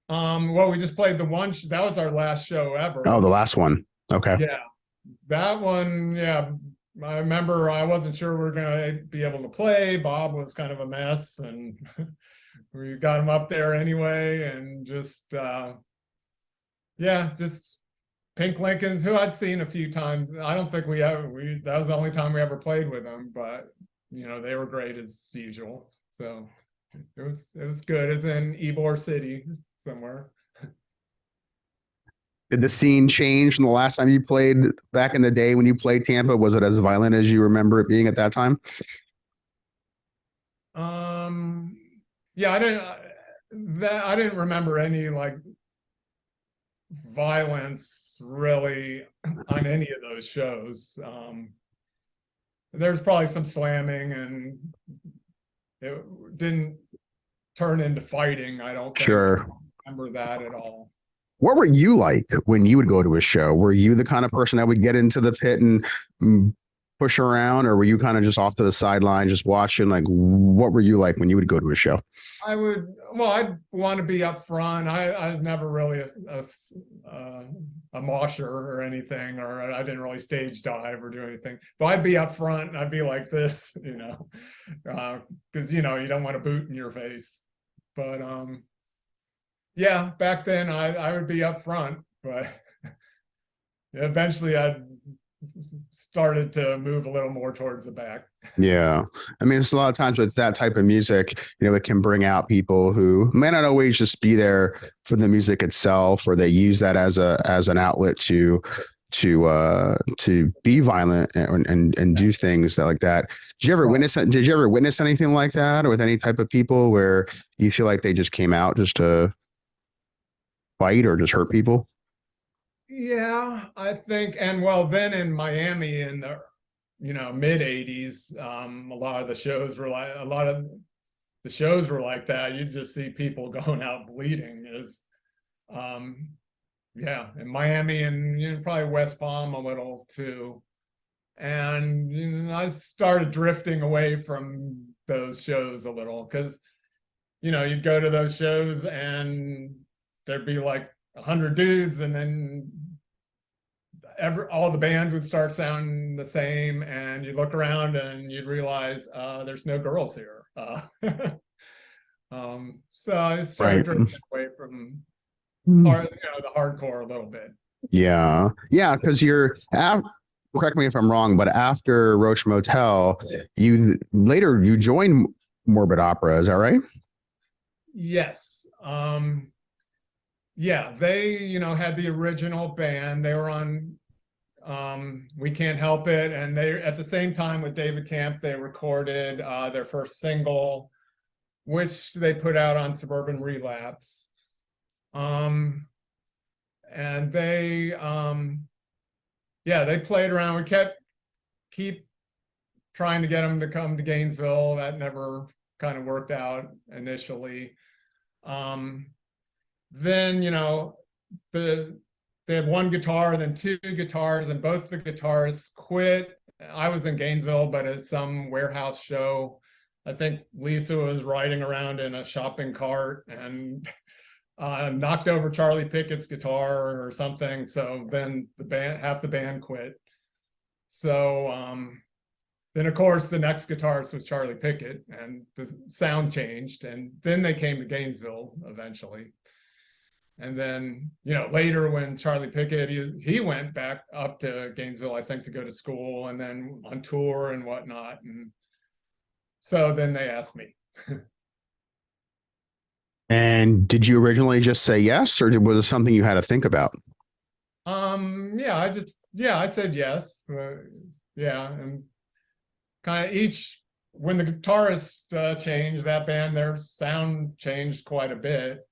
Well, we just played the one. That was our last show ever.
Oh, the last one. Okay.
Yeah, that one. Yeah, I remember I wasn't sure we were going to be able to play. Bob was kind of a mess, and we got him up there anyway, and just Pink Lincolns, who I'd seen a few times. I don't think that was the only time we ever played with them, but they were great as usual. So it was good. It's in Ybor City somewhere.
Did the scene change from the last time you played back in the day when you played Tampa? Was it as violent as you remember it being at that time?
Yeah, I didn't remember any like violence really on any of those shows. There's probably some slamming, and it didn't turn into fighting. I don't think.
Sure.
I don't remember that at all.
What were you like when you would go to a show? Were you the kind of person that would get into the pit and push around, or were you kind of just off to the sideline, just watching? Like, what were you like when you would go to a show?
I'd want to be up front. I was never really a mosher or anything, or I didn't really stage dive or do anything. But I'd be up front and I'd be like this, because you don't want to boot in your face. But yeah, back then I would be up front, but eventually I started to move a little more towards the back.
Yeah. I mean, it's a lot of times with that type of music, it can bring out people who may not always just be there for the music itself, or they use that as an outlet to be violent and do things like that. Did you ever witness anything like that, or with any type of people where you feel like they just came out just to fight or just hurt people?
Yeah, I think, and well, then in Miami in the mid 80s, a lot of the shows were like that. You just see people going out bleeding. In Miami and probably West Palm a little too. And I started drifting away from those shows a little because you'd go to those shows and there'd be like 100 dudes, and then all the bands would start sounding the same, and you look around and you'd realize there's no girls here. So I started drifting away from the hardcore a little bit.
Yeah, because correct me if I'm wrong, but after Roach Motel, you joined Morbid Opera, is that right?
Yes. Yeah, they, had the original band. They were on We Can't Help It. And they, at the same time with David Camp, they recorded their first single, which they put out on Suburban Relapse. And they, they played around. We keep trying to get them to come to Gainesville. That never kind of worked out initially. Then, they had one guitar, then two guitars, and both the guitarists quit. I was in Gainesville, but at some warehouse show, I think Lisa was riding around in a shopping cart and knocked over Charlie Pickett's guitar or something. So then half the band quit. So then, of course, the next guitarist was Charlie Pickett, and the sound changed. And then they came to Gainesville eventually. And then, later when Charlie Pickett, he went back up to Gainesville, I think, to go to school and then on tour and whatnot. And so then they asked me.
And did you originally just say yes, or was it something you had to think about?
I said yes. And kind of when the guitarist changed, that band, their sound changed quite a bit.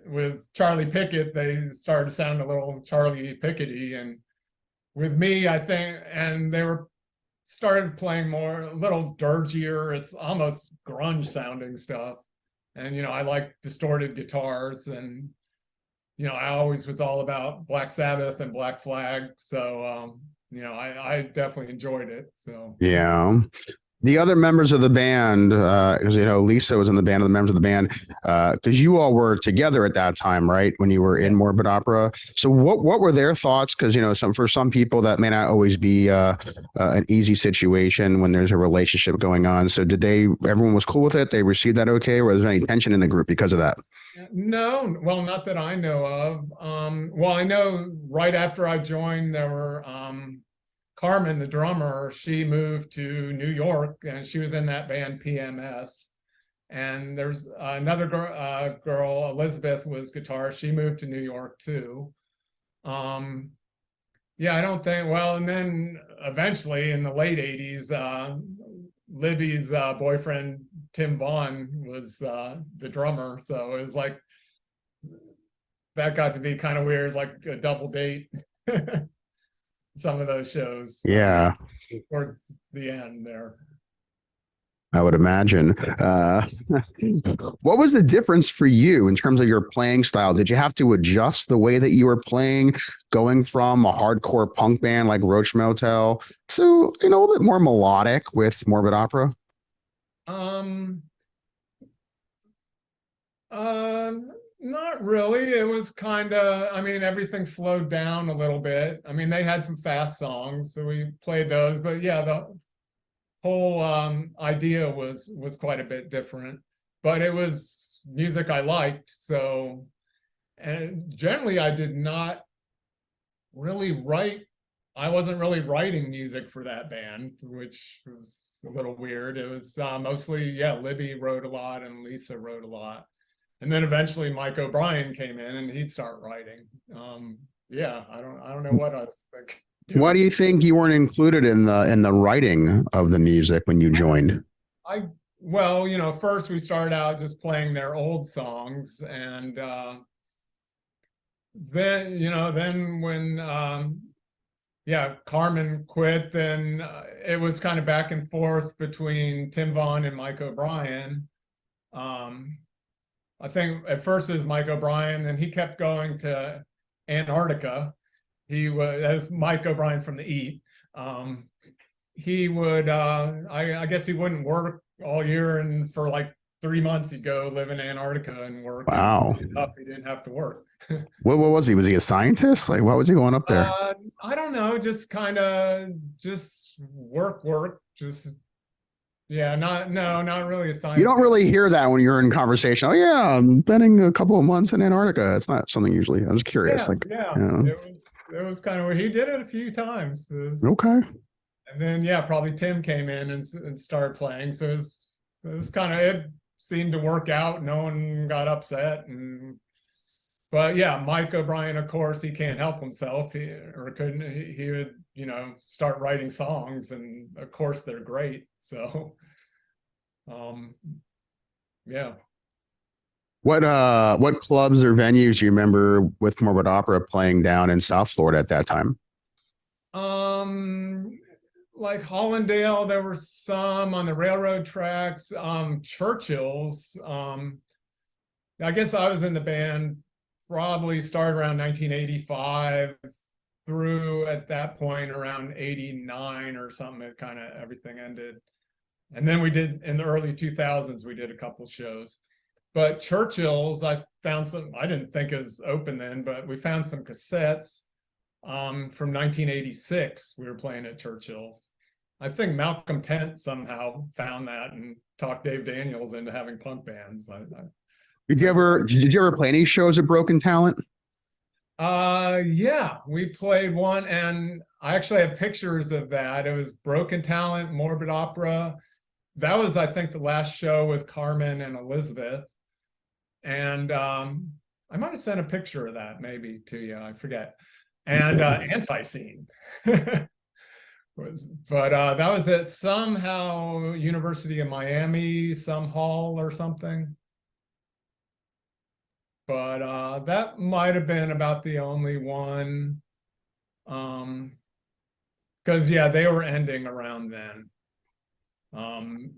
With Charlie Pickett, they started to sound a little Charlie Pickett-y, and with me, I think, and they started playing a little dirgier. It's almost grunge sounding stuff, and I like distorted guitars, and I always was all about Black Sabbath and Black Flag, so I definitely enjoyed it. So
yeah. The other members of the band, because Lisa was in the band, of the members of the band, because you all were together at that time, right? When you were in Morbid Opera. So what were their thoughts? Because for some people that may not always be an easy situation when there's a relationship going on. So everyone was cool with it? They received that okay? Or was there any tension in the group because of that?
No, well, not that I know of. Well, I know right after I joined, there were Carmen, the drummer, she moved to New York, and she was in that band PMS. And there's another girl, Elizabeth, was guitar. She moved to New York too. I don't think, and then eventually in the late 80s, Libby's boyfriend, Tim Vaughn, was the drummer. So it was like, that got to be kind of weird, like a double date. Some of those shows.
Yeah.
Towards the end there.
I would imagine. What was the difference for you in terms of your playing style? Did you have to adjust the way that you were playing, going from a hardcore punk band like Roach Motel to, a little bit more melodic with Morbid Opera?
Not really. It was kind of, everything slowed down a little bit. They had some fast songs, so we played those. But yeah, the whole idea was quite a bit different. But it was music I liked. So, and generally, I did not really write. I wasn't really writing music for that band, which was a little weird. It was mostly, Libby wrote a lot and Lisa wrote a lot. And then eventually Mike O'Brien came in and he'd start writing. I don't know what I was thinking.
Why do you think you weren't included in the writing of the music when you joined?
First we started out just playing their old songs, and then when Carmen quit, then it was kind of back and forth between Tim Vaughn and Mike O'Brien. I think at first it was Mike O'Brien, and he kept going to Antarctica. He was, as Mike O'Brien from the Eat. He would, I guess he wouldn't work all year, and for like 3 months he'd go live in Antarctica and work.
Wow.
And enough, he didn't have to work.
What was he? Was he a scientist? Like, why was he going up there?
I don't know, just kind of just work, just yeah, not really a scientist.
You don't really hear that when you're in conversation. Oh yeah, I'm spending a couple of months in Antarctica. It's not something usually. I was curious.
Yeah,
you know.
it was kind of, he did it a few times.
Okay.
And then yeah, probably Tim came in and started playing. So it was kind of, it seemed to work out. No one got upset. But yeah, Mike O'Brien, of course, he can't help himself. He would, you know, start writing songs, and of course they're great. So yeah.
What clubs or venues do you remember with Morbid Opera playing down in South Florida at that time?
Like Hollandale, there were some on the railroad tracks. Churchill's. I guess I was in the band, probably started around 1985 through at that point around 89 or something. It kind of, everything ended. And then we did, in the early 2000s, we did a couple shows. But Churchill's, I found some, I didn't think it was open then, but we found some cassettes from 1986. We were playing at Churchill's. I think Malcolm Tent somehow found that and talked Dave Daniels into having punk bands.
Did you ever play any shows at Broken Talent?
Yeah, we played one, and I actually have pictures of that. It was Broken Talent, Morbid Opera. That was, I think, the last show with Carmen and Elizabeth. And I might have sent a picture of that maybe to you, I forget. And Anti-Scene. But that was at somehow University of Miami, some hall or something. But that might have been about the only one. Because yeah, they were ending around then.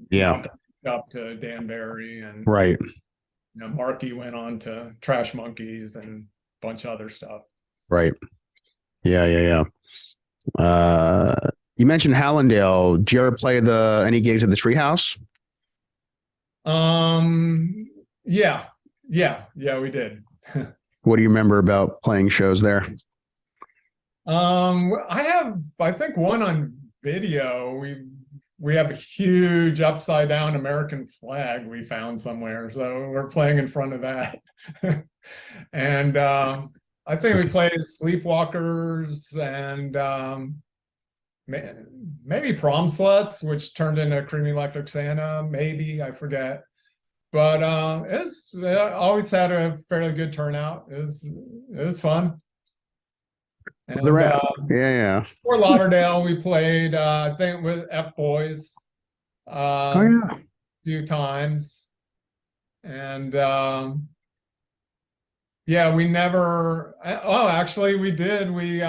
Yeah.
Up to Danbury, and
right.
You know, Marky went on to Trash Monkeys and a bunch of other stuff.
Right. Yeah. You mentioned Hallandale. Did you ever play any gigs at the Treehouse?
Yeah, we did.
What do you remember about playing shows there?
I think one on video. We have a huge upside down American flag we found somewhere, so we're playing in front of that. And I think we played Sleepwalkers and maybe Prom Sluts, which turned into Creamy Electric Santa, maybe, I forget. But it always had a fairly good turnout. It was fun. And,
yeah.
Fort Lauderdale, we played, I think, with F Boys a few times. And yeah, we never, actually we did. We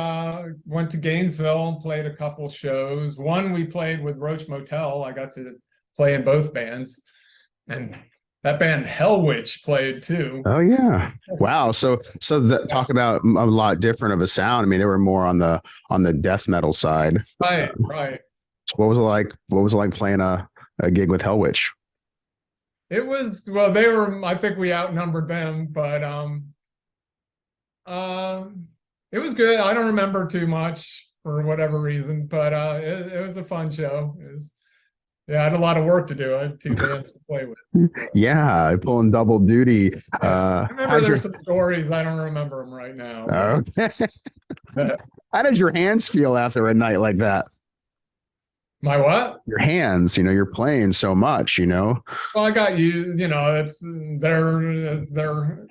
went to Gainesville and played a couple shows. One we played with Roach Motel. I got to play in both bands. And that band Hell Witch played too.
Oh yeah! Wow. So talk about a lot different of a sound. I mean, they were more on the death metal side.
Right.
So what was it like? What was it like playing a gig with Hell Witch?
It was, well, they were. I think we outnumbered them, but it was good. I don't remember too much for whatever reason, but it was a fun show. Yeah, I had a lot of work to do. I had 2 bands to play with.
Yeah, pulling double duty.
I remember there's some stories. I don't remember them right now.
How does your hands feel after a night like that?
My what?
Your hands, you're playing so much,
Well, I got they're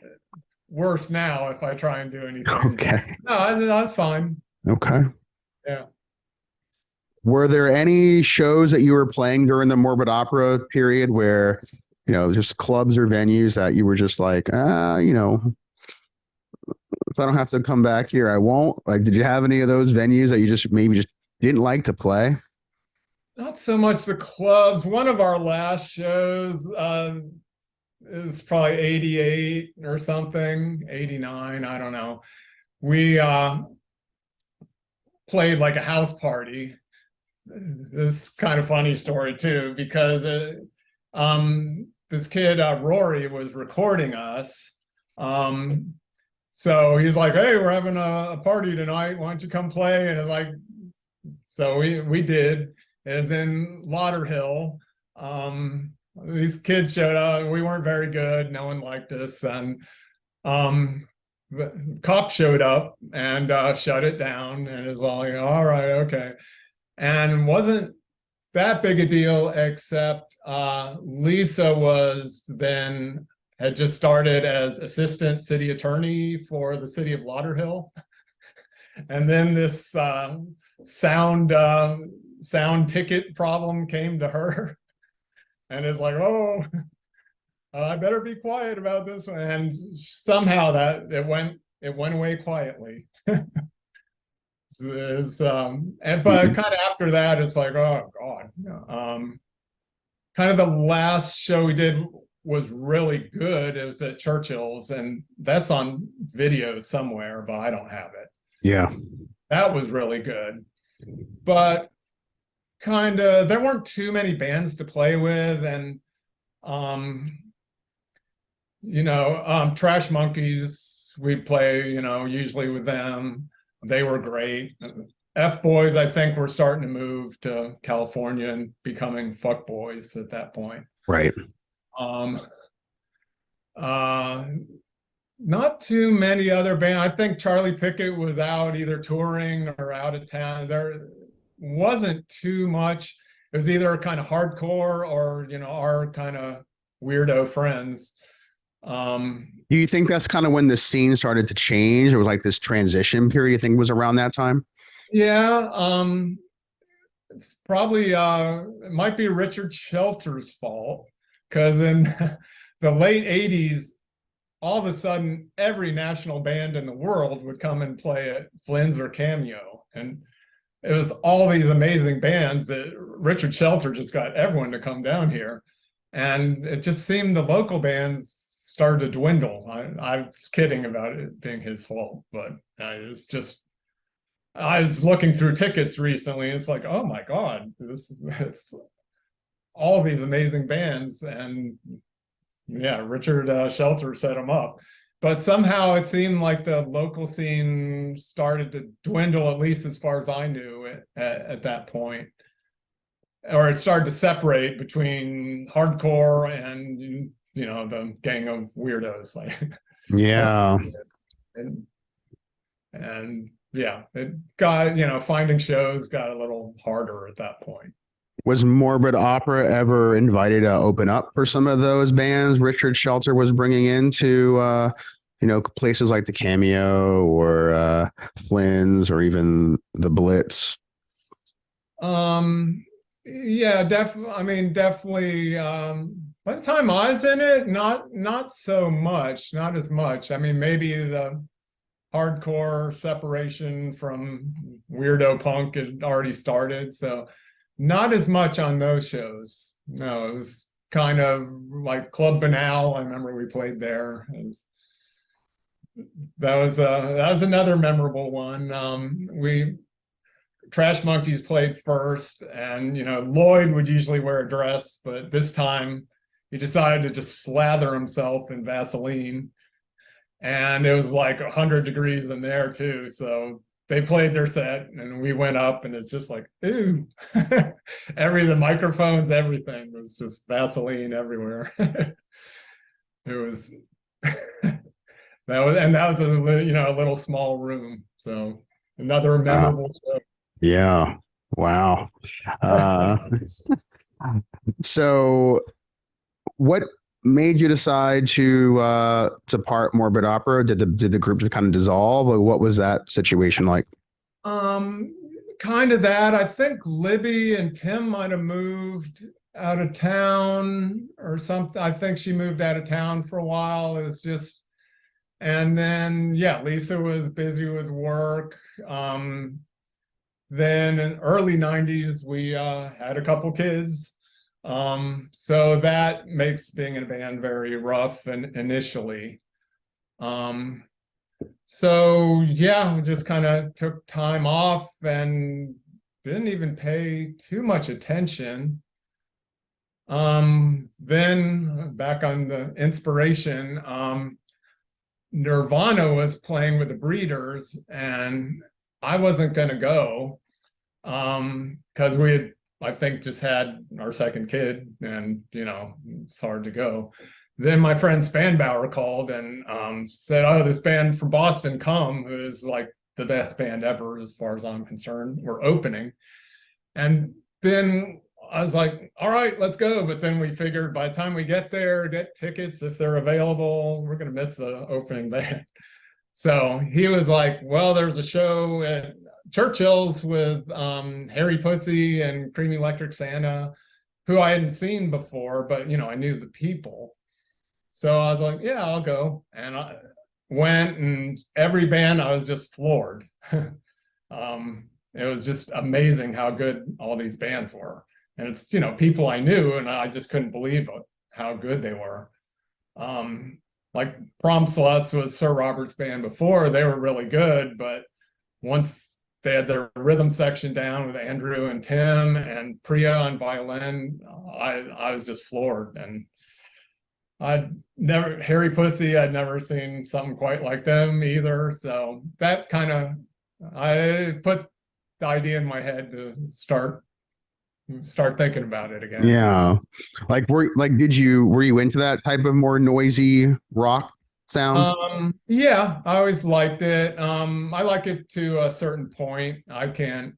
worse now if I try and do anything.
Okay.
No, that's fine.
Okay.
Yeah.
Were there any shows that you were playing during the Morbid Opera period where, just clubs or venues that you were just like, if I don't have to come back here, I won't? Like, did you have any of those venues that you just didn't like to play?
Not so much the clubs. One of our last shows is probably 88 or something, 89, I don't know. We played like a house party. This is kind of funny story too, because this kid, Rory, was recording us. So he's like, hey, we're having a party tonight. Why don't you come play? And it's like, so we did. It was in Lauderhill. These kids showed up. We weren't very good. No one liked us. And the cop showed up and shut it down, and is like, all right, okay. And wasn't that big a deal, except Lisa had just started as assistant city attorney for the city of Lauderhill. And then this sound ticket problem came to her, and it's like, oh, I better be quiet about this one. And somehow that it went away quietly. But kind of after that, it's like, oh God. Kind of the last show we did was really good. It was at Churchill's, and that's on video somewhere, but I don't have it.
Yeah. That
was really good. But kind of, there weren't too many bands to play with, and Trash Monkeys, we play, usually with them. They were great. F Boys, I think, were starting to move to California and becoming fuck boys at that point.
Right.
Not too many other bands. I think Charlie Pickett was out either touring or out of town. There wasn't too much. It was either kind of hardcore or, our kind of weirdo friends.
Do you think that's kind of when the scene started to change? It was like this transition period, you think was around that time?
Yeah. It's probably, it might be Richard Shelter's fault, because in the late 80s, all of a sudden, every national band in the world would come and play at Flynn's or Cameo. And it was all these amazing bands that Richard Shelter just got everyone to come down here. And it just seemed the local bands started to dwindle. I was kidding about it being his fault, but I was looking through tickets recently. It's like, oh my God, it's all these amazing bands. And yeah, Richard Shelter set them up. But somehow it seemed like the local scene started to dwindle, at least as far as I knew at that point. Or it started to separate between hardcore and, the gang of weirdos. Like,
yeah.
And yeah, it got, finding shows got a little harder at that point.
Was Morbid Opera ever invited to open up for some of those bands Richard Shelter was bringing into, places like the Cameo or Flynn's or even the Blitz?
Yeah, definitely. By the time I was in it, not so much, not as much. I mean, maybe the hardcore separation from weirdo punk had already started, so not as much on those shows. No, it was kind of like Club Banal. I remember we played there. That was another memorable one. Trash Monkeys played first, and Lloyd would usually wear a dress, but this time he decided to just slather himself in Vaseline, and it was like 100 degrees in there too. So they played their set, and we went up, and it's just like, ooh, the microphones, everything was just Vaseline everywhere. It was that was a little small room, so another memorable show.
Yeah. Wow. So what made you decide to part Morbid Opera? Did the group just kind of dissolve, or what was that situation like?
Kind of that. I think Libby and Tim might have moved out of town or something. I think she moved out of town for a while. And then Lisa was busy with work. Then in early 90s, we had a couple kids. So that makes being in a band very rough initially. So yeah, we just kind of took time off and didn't even pay too much attention. Then back on the inspiration, Nirvana was playing with the Breeders, and I wasn't going to go because we had, I think, just had our second kid, and it's hard to go. Then my friend Spanbauer called and said, "Oh, this band from Boston, Come, who is like the best band ever as far as I'm concerned, we're opening." And then I was like, "All right, let's go." But then we figured by the time we get there, get tickets if they're available, we're going to miss the opening band. So he was like, "Well, there's a show at Churchill's with Harry Pussy and Creamy Electric Santa," who I hadn't seen before, but I knew the people. So I was like, "Yeah, I'll go." And I went, and every band I was just floored. It was just amazing how good all these bands were. And it's, people I knew, and I just couldn't believe how good they were. Like Prom Sluts was Sir Robert's band before. They were really good, but once they had their rhythm section down with Andrew and Tim and Priya on violin, I was just floored. And Harry Pussy, I'd never seen something quite like them either. So that kind of, I put the idea in my head to start thinking about it again.
Yeah. Were you into that type of more noisy rock sound?
Yeah, I always liked it. I like it to a certain point. I can't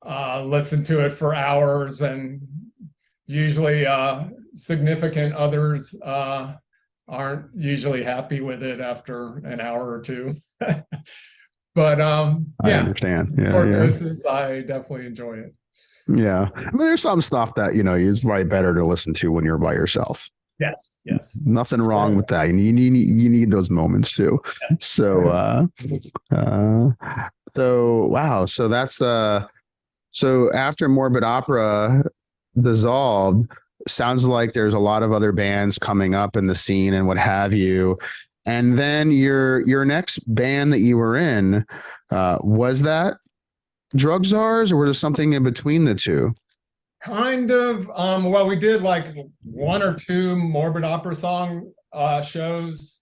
listen to it for hours, and usually significant others aren't usually happy with it after an hour or two. But
I
yeah,
understand. Yeah,
for
yeah.
doses, I definitely enjoy it.
Yeah. I mean, there's some stuff that, it's probably better to listen to when you're by yourself.
Yes, yes.
Nothing wrong with that. You need those moments too. So, wow. So that's, so after Morbid Opera dissolved, sounds like there's a lot of other bands coming up in the scene and what have you. And then your next band that you were in, was that Drug Czars, or was there something in between the two?
Kind of. Well, we did like one or two Morbid Opera song shows.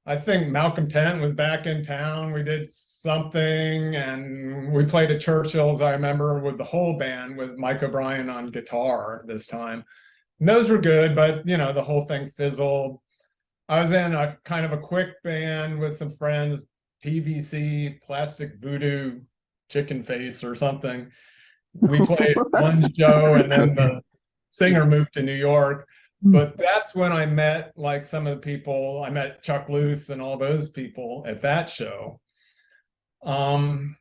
I think Malcolm Tent was back in town. We did something, and we played at Churchill's, I remember, with the whole band with Mike O'Brien on guitar this time. And those were good, but the whole thing fizzled. I was in a kind of a quick band with some friends, PVC, Plastic Voodoo, Chicken Face or something. We played one show, and then the singer moved to New York. But that's when I met like some of the people. I met Chuck Luce and all those people at that show. And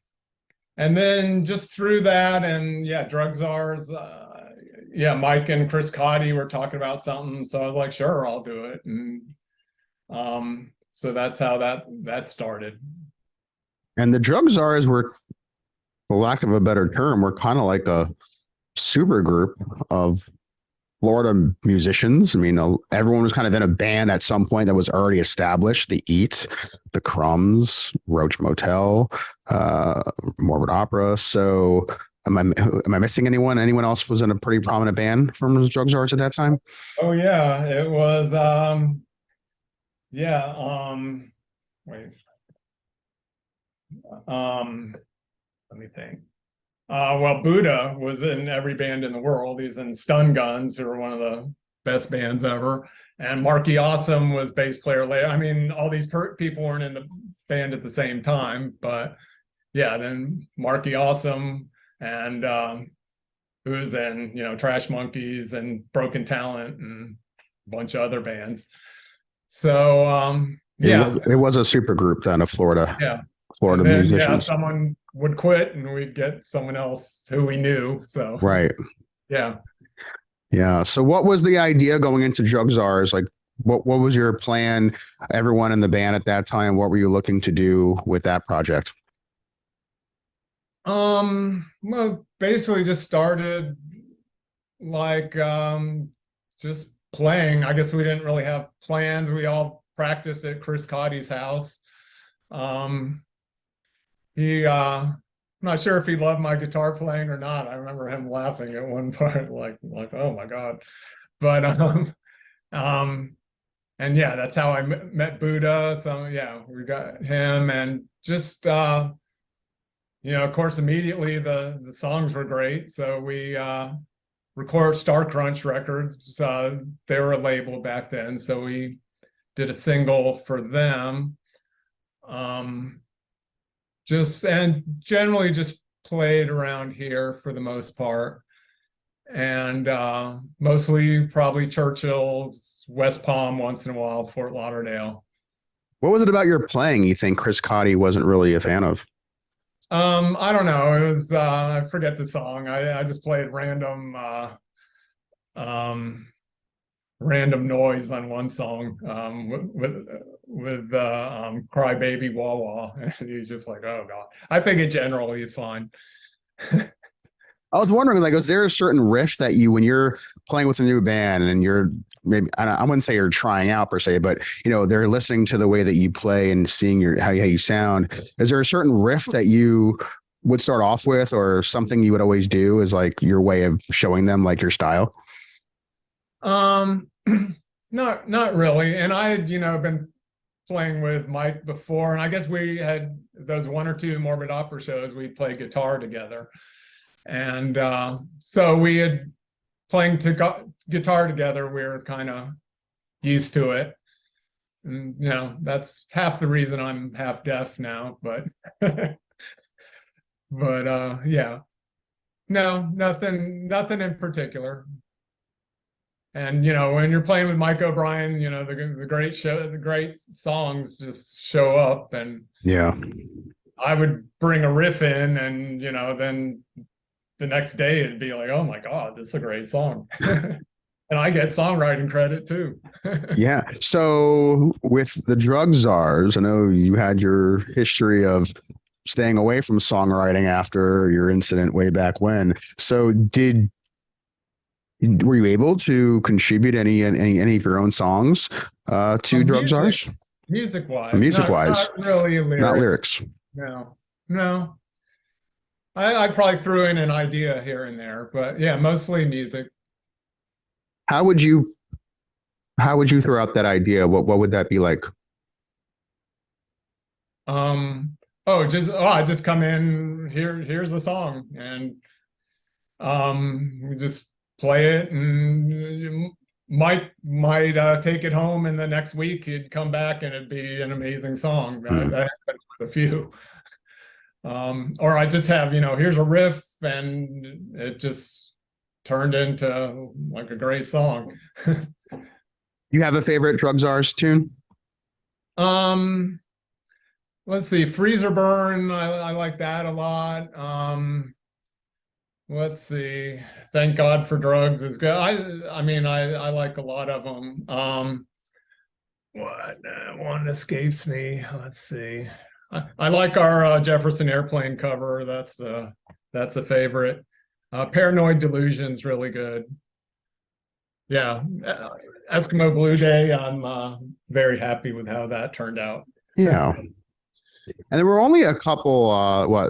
then just through that, and yeah, Drug Czars, yeah, Mike and Chris Cotty were talking about something. So I was like, sure, I'll do it. And so that's how that started.
And the Drug Czars were, for lack of a better term, were kind of like a super group of Florida musicians. I mean, everyone was kind of in a band at some point that was already established. The Eats, the Crumbs, Roach Motel, Morbid Opera. So am I missing anyone? Anyone else was in a pretty prominent band from the Drug Czars at that time?
Oh yeah, it was yeah, wait. Let me think. Well, Buddha was in every band in the world. He's in Stun Guns, who are one of the best bands ever. And Marky Awesome was bass player later. I mean, all these people weren't in the band at the same time, but yeah, then Marky Awesome and who's in, Trash Monkeys and Broken Talent and a bunch of other bands. So yeah,
it was a super group then of Florida.
Yeah.
Florida
then,
musicians.
Yeah, someone would quit and we'd get someone else who we knew. So
right.
Yeah.
Yeah. So what was the idea going into Drug Czars? Like what was your plan? Everyone in the band at that time, what were you looking to do with that project?
Well, basically just started like just playing. I guess we didn't really have plans. We all practiced at Chris Cotty's house. He not sure if he loved my guitar playing or not. I remember him laughing at one part, like, oh my God. But and yeah, that's how I met Buddha. So yeah, we got him, and just of course, immediately the songs were great. So we record Star Crunch Records. They were a label back then, so we did a single for them. And generally just played around here for the most part, and mostly probably Churchill's, West Palm once in a while, Fort Lauderdale.
What was it about your playing you think Chris Cotty wasn't really a fan of?
I don't know. It was I forget the song. I just played random noise on one song with Cry Baby Wah Wah. And he's just like, oh God. I think in general he's fine.
I was wondering, like, is there a certain riff that you, when you're playing with a new band and you're maybe, I wouldn't say you're trying out per se, but they're listening to the way that you play and seeing how you sound. Is there a certain riff that you would start off with, or something you would always do as like your way of showing them like your style?
Not really. And I had, been playing with Mike before, and I guess we had those one or two Morbid Opera shows we played guitar together. And so we had playing guitar together, we were kind of used to it. And, that's half the reason I'm half deaf now, but yeah, no, nothing in particular. And when you're playing with Mike O'Brien, the great songs just show up, and
yeah,
I would bring a riff in, and then the next day it'd be like, oh my God, this is a great song. And I get songwriting credit too.
Yeah. So with the Drug Czars, I know you had your history of staying away from songwriting after your incident way back when. So were you able to contribute any of your own songs to Drug Czars?
Music wise, not really lyrics.
Not lyrics.
No. I probably threw in an idea here and there, but yeah, mostly music.
How would you throw out that idea? What would that be like?
I just come in here. Here's a song, and we just play it, and might take it home, and the next week he'd come back and it'd be an amazing song. That happened with a few. Or I just have, here's a riff, and it just turned into like a great song.
You have a favorite Drug Czars tune?
Let's see, Freezer Burn. I like that a lot. Let's see, Thank God for Drugs is good. I mean, I like a lot of them. What one escapes me? Let's see. I like our Jefferson Airplane cover. That's a favorite. Paranoid Delusion's really good. Yeah, Eskimo Blue Day. I'm very happy with how that turned out.
Yeah. And there were only a couple,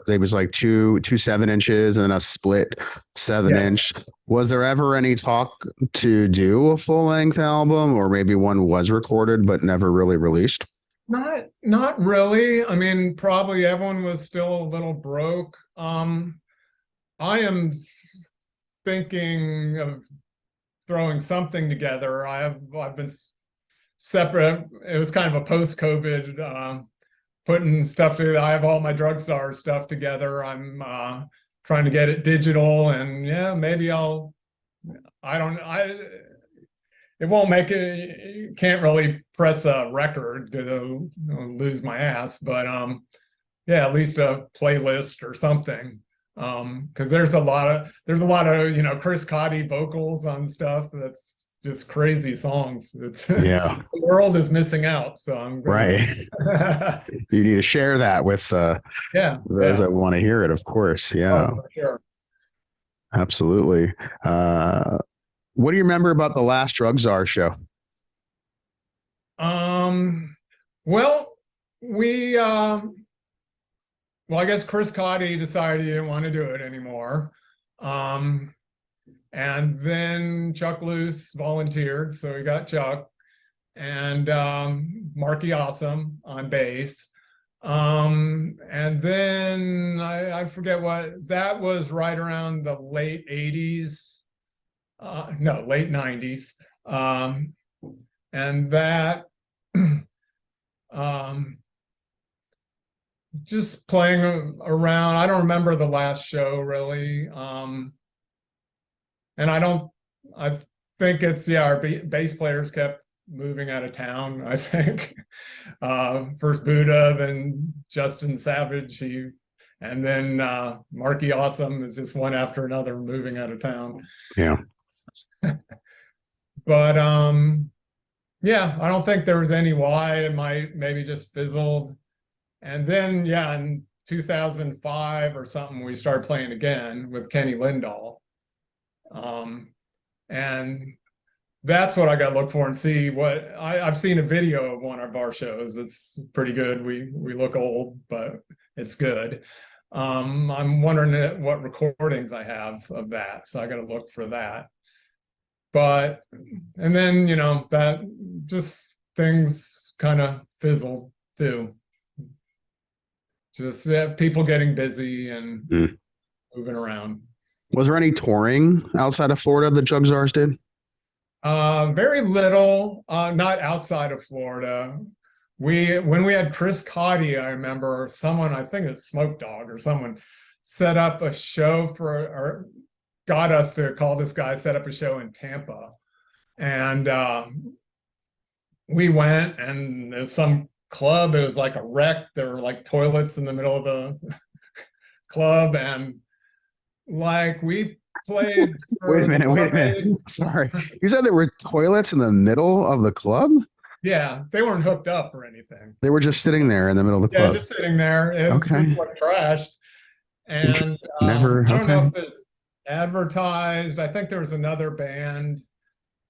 it was like two 7-inches and then a split 7-inch. Was there ever any talk to do a full length album, or maybe one was recorded but never really released?
Not really. I mean, probably everyone was still a little broke. I am thinking of throwing something together. I've been separate. It was kind of a post-COVID putting stuff together. I have all my Drug Czars stuff together. I'm trying to get it digital, and yeah, maybe it won't make it. You can't really press a record because I'll lose my ass. But yeah, at least a playlist or something. Because there's a lot of Chris Cotty vocals on stuff that's just crazy songs. It's
the
world is missing out. So I'm
right. You need to share that with those that want to hear it, of course. Yeah,
for sure.
Absolutely. What do you remember about the last Drug Czars show?
Well, we well, I guess Chris Cotty decided he didn't want to do it anymore. And then Chuck Luce volunteered, so we got Chuck and Marky Awesome on bass. And then I forget what, that was right around the late 80s, no, late 90s. And that, just playing around. I don't remember the last show really. And I think it's, yeah, our bass players kept moving out of town, I think. First Vudra, then Justin Savage, and then Marky Awesome is just one after another moving out of town.
Yeah.
But yeah, I don't think there was any why. It might maybe just fizzled. And then, yeah, in 2005 or something, we started playing again with Kenny Lindahl. And that's what I got to look for and see what I've seen a video of one of our shows. It's pretty good. We look old, but it's good. I'm wondering what recordings I have of that. So I got to look for that. But, and then, you know, that just things kind of fizzled too. Just people getting busy and moving around.
Was there any touring outside of Florida that Drug Czars did?
Very little, not outside of Florida. When we had Chris Cotty, I remember someone, I think it's Smoke Dog or someone, set up a show or got us to call this guy, set up a show in Tampa. And we went, and there's some club, it was like a wreck. There were like toilets in the middle of the club, and like we played.
Wait a minute. Sorry. You said there were toilets in the middle of the club?
Yeah, they weren't hooked up or anything.
They were just sitting there in the middle of the club.
Yeah, just sitting there. It was just like trashed. And I don't know if it's advertised. I think there was another band.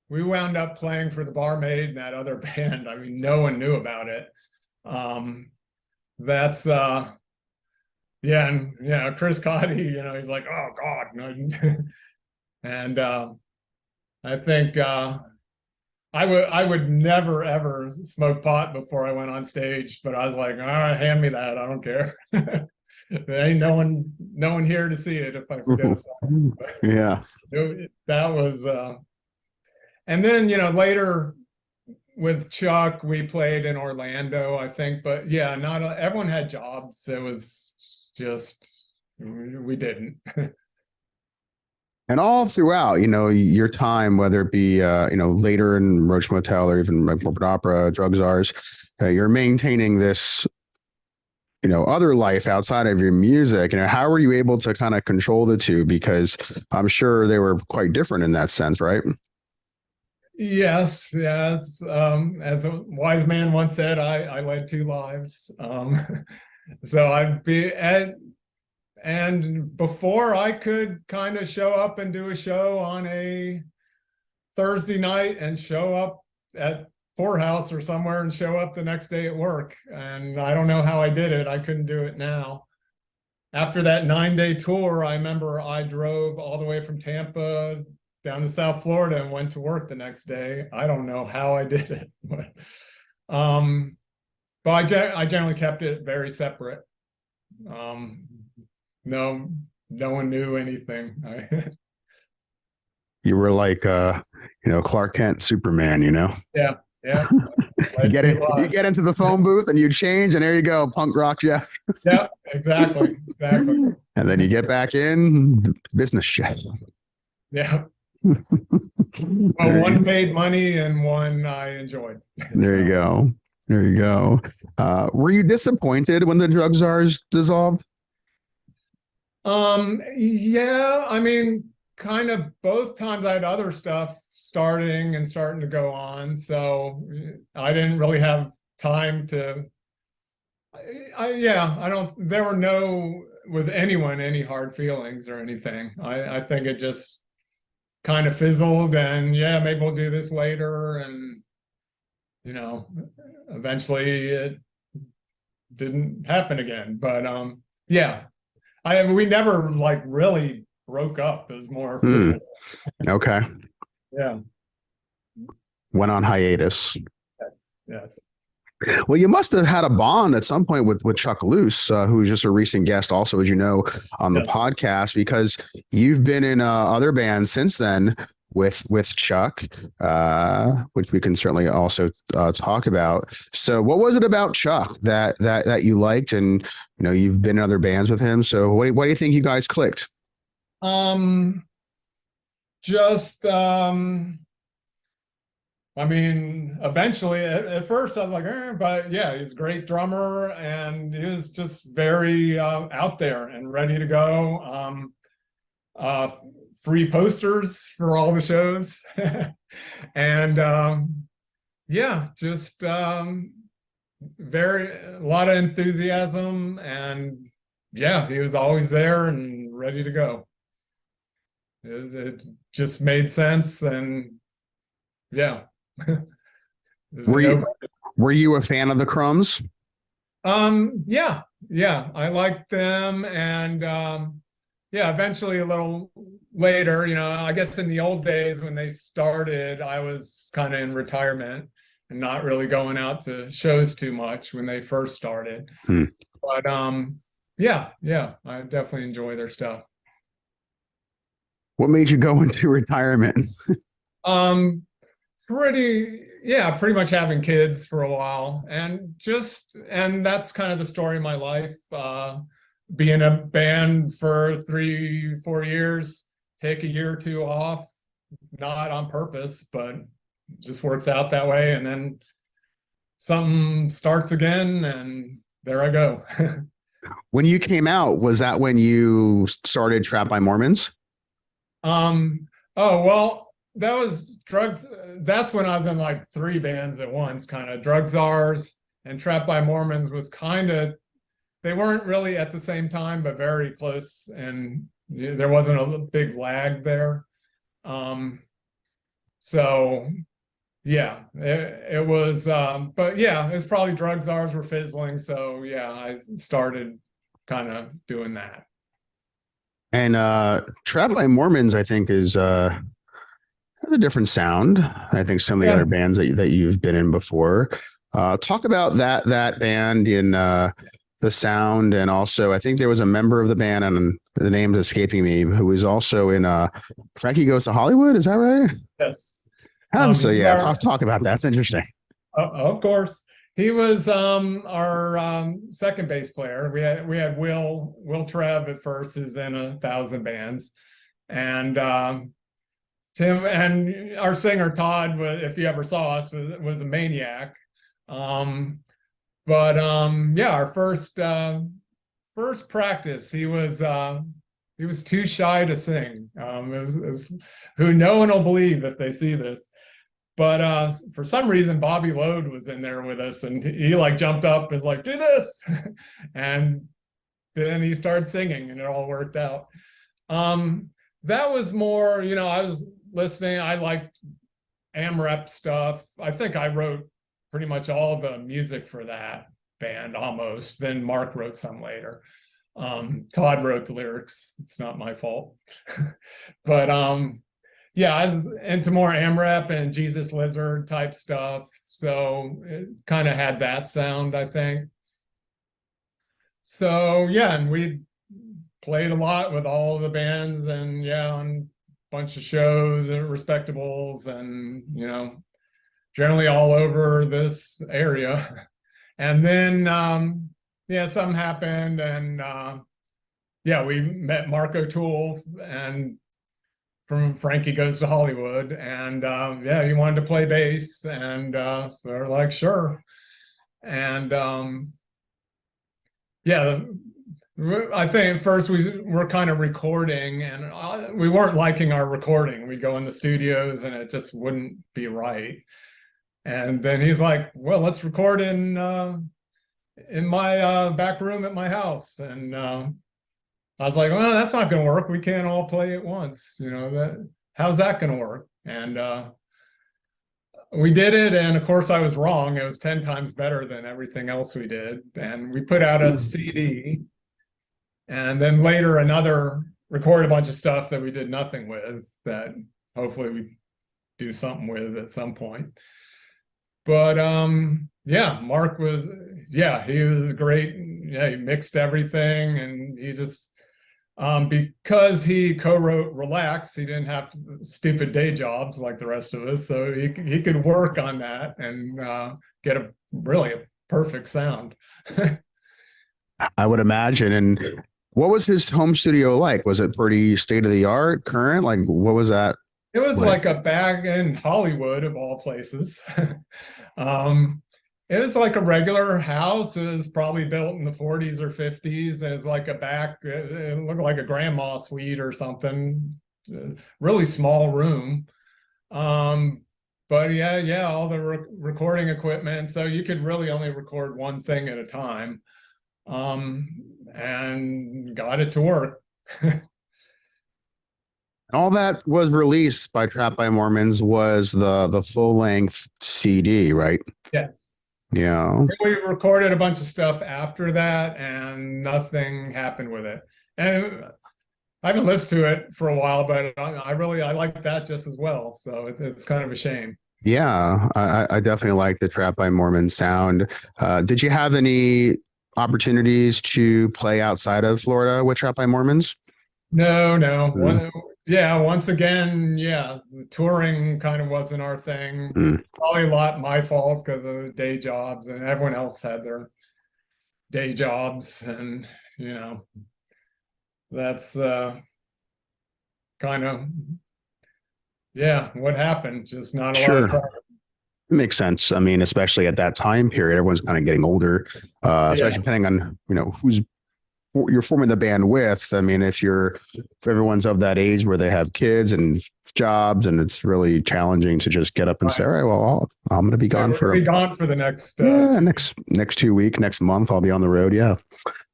We wound up playing for the barmaid and that other band. I mean, no one knew about it. That's yeah, and yeah, Chris Cotty, you know, he's like, oh God, no. And I think I would never ever smoke pot before I went on stage, but I was like, all right, hand me that, I don't care. There ain't no one here to see it if I forget a song.
Yeah,
that was and then, you know, later with Chuck we played in Orlando, I think, but yeah, not everyone had jobs. It was just, we didn't.
and all throughout, you know, your time, whether it be you know, later in Roach Motel or even Morbid Opera, Drug Czars, you're maintaining this, you know, other life outside of your music. You know, how were you able to kind of control the two? Because I'm sure they were quite different in that sense, right?
Yes. As a wise man once said, I led two lives. So I'd be and before I could kind of show up and do a show on a Thursday night and show up at Poorhouse or somewhere and show up the next day at work. And I don't know how I did it. I couldn't do it now. After that 9-day tour, I remember I drove all the way from Tampa down to South Florida and went to work the next day. I don't know how I did it, but I generally kept it very separate. No one knew anything.
You were like, you know, Clark Kent, Superman, you know?
Yeah.
You get into the phone booth and you change, and there you go, punk rock Jeff.
Yeah, exactly.
And then you get back in, business Jeff.
Yeah. Well, one made money and one I enjoyed.
There you go. Were you disappointed when the Drug Czars dissolved?
Yeah, I mean, kind of both times I had other stuff starting to go on, so I didn't really have time to there were no, with anyone, any hard feelings or anything. I think it just kind of fizzled, and yeah, maybe we'll do this later, and you know, eventually it didn't happen again. But Yeah. We never like really broke up. It was more
Hmm. Okay.
yeah.
Went on hiatus.
Yes.
Well, you must have had a bond at some point with Chuck Luce, who's just a recent guest, also, as you know, on the
Yes.
podcast, because you've been in other bands since then with Chuck, which we can certainly also talk about. So, what was it about Chuck that you liked, and you've been in other bands with him? So, what do you think you guys clicked?
Just I mean, eventually, at first I was like, but yeah, he's a great drummer and he was just very out there and ready to go. Uh, Free posters for all the shows. And yeah, just a lot of enthusiasm, and yeah, he was always there and ready to go. It just made sense, and yeah.
Were you were you a fan of the Crumbs?
Yeah, I liked them, and yeah, eventually a little later, I guess in the old days when they started, I was kind of in retirement and not really going out to shows too much when they first started.
Hmm.
But yeah, I definitely enjoy their stuff.
What made you go into retirement?
Um, pretty much having kids for a while, and that's kind of the story of my life. Be in a band for 3-4 years, take a year or two off, not on purpose, but just works out that way. And then something starts again, and there I go.
When you came out, was that when you started Trap by Mormons?
Oh, well, that was drugs. That's when I was in like 3 bands at once, kind of. Drug Czars and Trap by Mormons was kind of, they weren't really at the same time, but very close, and there wasn't a big lag there. So yeah, it was, but yeah, it's probably Drug Czars were fizzling. So yeah, I started kind of doing that.
And Trap by Mormons, I think, is has a different sound. I think some of the
Yeah.
other bands that you've been in before. Talk about that band in the sound, and also I think there was a member of the band, and the name's escaping me, who was also in Frankie Goes to Hollywood. Is that right?
Yes.
So yeah, talk about that. That's interesting.
Of course. He was our second bass player. We had Will Trev at first, who's in 1,000 bands, and Tim, and our singer Todd, if you ever saw us, was a maniac. But yeah, our first practice, he was too shy to sing. It was who no one will believe if they see this. But for some reason, Bobby Load was in there with us, and he like jumped up and was like, "Do this," and then he started singing, and it all worked out. That was more, I was listening. I liked AMREP stuff. I think I wrote pretty much all the music for that band almost. Then Mark wrote some later. Todd wrote the lyrics. It's not my fault. But yeah, I was into more AMREP and Jesus Lizard type stuff. So it kind of had that sound, I think. So yeah, and we played a lot with all the bands, and yeah, on a bunch of shows at Respectables, and generally all over this area. And then yeah, something happened, and yeah, we met Mark O'Toole and from Frankie Goes to Hollywood, and yeah, he wanted to play bass, and so we're like, sure. And yeah, I think at first we were kind of recording, and we weren't liking our recording. We'd go in the studios and it just wouldn't be right. And then he's like, well, let's record in my back room at my house. And I was like, well, that's not going to work. We can't all play at once. How's that going to work? And we did it. And of course I was wrong. It was 10 times better than everything else we did. And we put out a CD. And then later recorded a bunch of stuff that we did nothing with, that hopefully we do something with at some point. But yeah, Mark was, yeah, he was great. Yeah, he mixed everything, and he just because he co-wrote Relax, he didn't have stupid day jobs like the rest of us, so he could work on that and get a really perfect sound.
I would imagine. And what was his home studio like? Was it pretty state of the art, current? Like, what was that?
It was like a bag in Hollywood, of all places. It was like a regular house. It was probably built in the 40s or 50s. It was like it looked like a grandma suite or something. Really small room. But yeah, all the recording equipment. So you could really only record one thing at a time. And got it to work.
All that was released by Trapped by Mormons was the full length CD, right?
Yes.
Yeah.
We recorded a bunch of stuff after that, and nothing happened with it. And I haven't listened to it for a while, but I like that just as well. So it's kind of a shame.
Yeah, I definitely like the Trapped by Mormons sound. Did you have any opportunities to play outside of Florida with Trapped by Mormons?
No. Once again, yeah, the touring kind of wasn't our thing. Probably a lot my fault because of day jobs, and everyone else had their day jobs, and that's kind of what happened. Just not a lot of
Sure. It makes sense. I mean, especially at that time period, everyone's kind of getting older, especially depending on, who's you're forming the band with. I mean, if everyone's of that age where they have kids and jobs, and it's really challenging to just get up and say, all right, well, I'm going to be gone for
the next
next 2 weeks, next month, I'll be on the road. Yeah.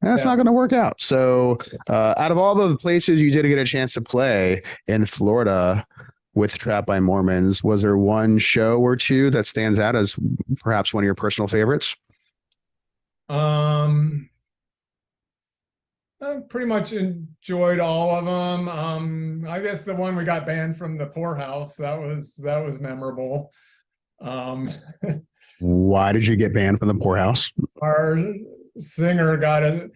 That's not going to work out. So out of all the places you did get a chance to play in Florida with Trapped by Mormons, was there one show or two that stands out as perhaps one of your personal favorites?
I pretty much enjoyed all of them. I guess the one we got banned from the poorhouse, that was memorable.
Why did you get banned from the poorhouse?
Our singer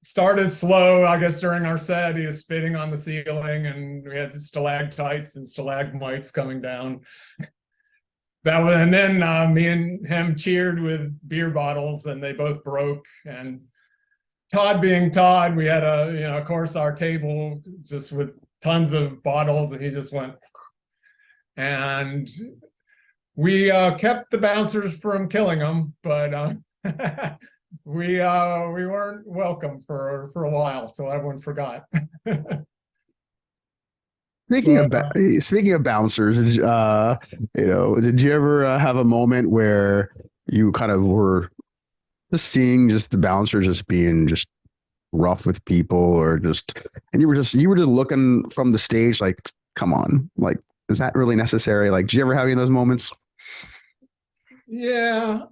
started slow, I guess, during our set. He was spitting on the ceiling, and we had the stalactites and stalagmites coming down. And then me and him cheered with beer bottles, and they both broke. And Todd being Todd, we had of course, our table just with tons of bottles, and he just went. And we kept the bouncers from killing them, but we weren't welcome for a while till everyone forgot.
Speaking of bouncers, did you ever have a moment where you kind of were just seeing just the bouncers just being just rough with people, or and you were just looking from the stage like, come on, like, is that really necessary? Like, did you ever have any of those moments?
Yeah.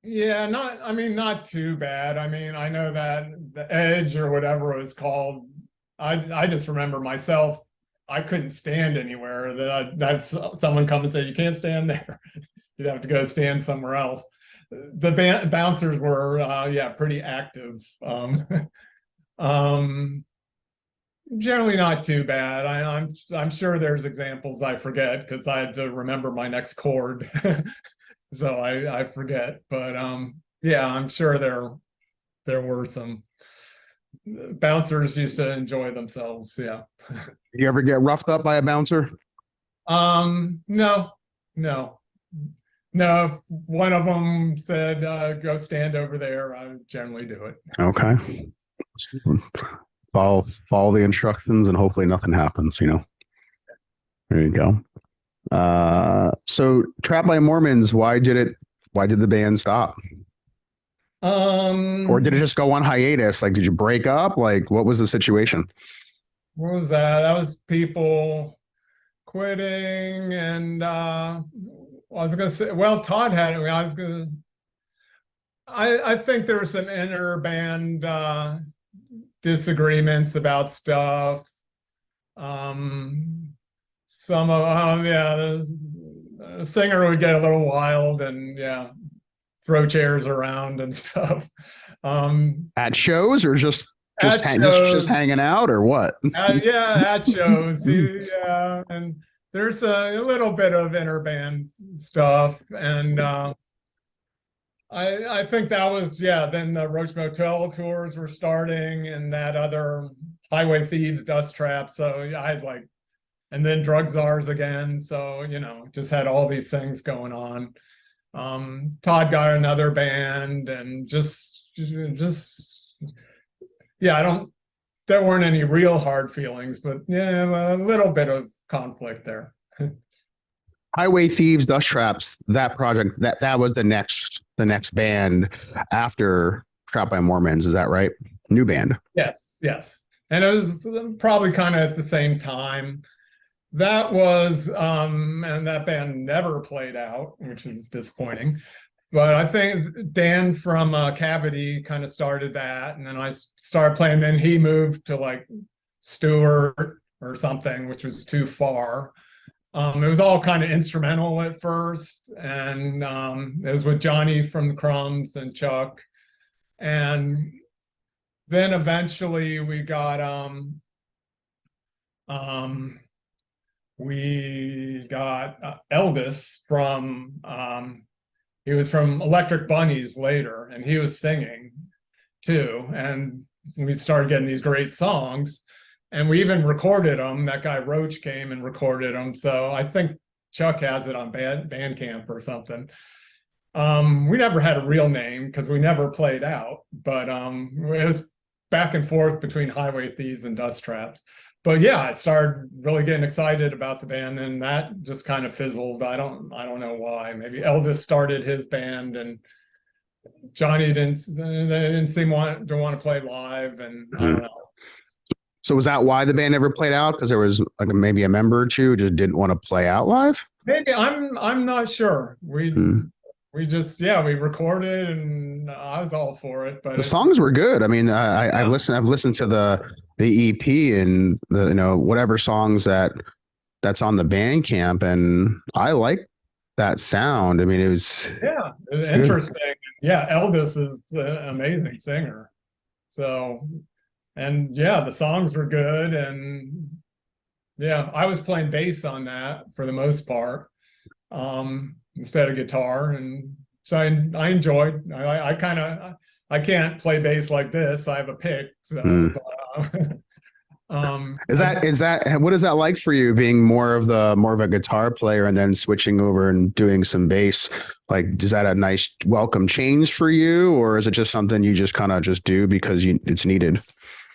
Not too bad. I mean, I know that the edge or whatever it was called, I just remember myself, I couldn't stand anywhere. That I'd have someone come and say, you can't stand there. You'd have to go stand somewhere else. The bouncers were pretty active. Generally not too bad. I'm sure there's examples I forget because I had to remember my next chord. So I forget, but I'm sure there were some bouncers used to enjoy themselves. Yeah.
Did you ever get roughed up by a bouncer?
No. If one of them said, go stand over there, I would generally do it.
Okay. Follow the instructions, and hopefully nothing happens, There you go. So Trapped by Mormons, why did the band stop? Or did it just go on hiatus? Like, did you break up? Like, what was the situation?
What was that? That was people quitting, and I was gonna say, well, Todd had it. I think there were some inner band disagreements about stuff. Some of yeah, the singer would get a little wild and yeah, throw chairs around and stuff.
At shows or
At shows,
just hanging out or what?
yeah, at shows, yeah, and there's a little bit of inner band stuff, and I think that was, yeah, then the Roach Motel tours were starting and that other Highway Thieves, Dust Trap. So yeah, I had like, and then Drug Czars again. So, you know, just had all these things going on. Todd got another band and yeah, there weren't any real hard feelings, but yeah, a little bit of conflict there.
Highway Thieves, Dust Traps, that project, that was the next band after Trapped by Mormons. Is that right? New band.
Yes, yes. And it was probably kind of at the same time. That was, and that band never played out, which is disappointing. But I think Dan from Cavity kind of started that. And then I started playing. Then he moved to like Stewart or something, which was too far. It was all kind of instrumental at first, and it was with Johnny from the Crumbs and Chuck, and then eventually we got Eldest from he was from Electric Bunnies later, and he was singing too, and we started getting these great songs. And we even recorded them. That guy Roach came and recorded them. So I think Chuck has it on Bandcamp or something. We never had a real name because we never played out, but it was back and forth between Highway Thieves and Dust Traps. But yeah, I started really getting excited about the band, and that just kind of fizzled. I don't know why. Maybe Eldest started his band, and Johnny didn't seem to want to play live, and I don't know.
So was that why the band never played out? Because there was like maybe a member or two who just didn't want to play out live?
Maybe I'm not sure. We just we recorded and I was all for it. But
the songs were good. I mean, I've listened to the EP and the whatever songs that's on the Bandcamp, and I like that sound. I mean, it was
interesting. Good. Yeah, Eldest is an amazing singer. So. And yeah, the songs were good, and yeah, I was playing bass on that for the most part, instead of guitar, and so I enjoyed. I can't play bass like this. I have a pick. So,
is that what is that like for you, being more of a guitar player and then switching over and doing some bass? Like, is that a nice welcome change for you, or is it just something you just kind of just do because it's needed?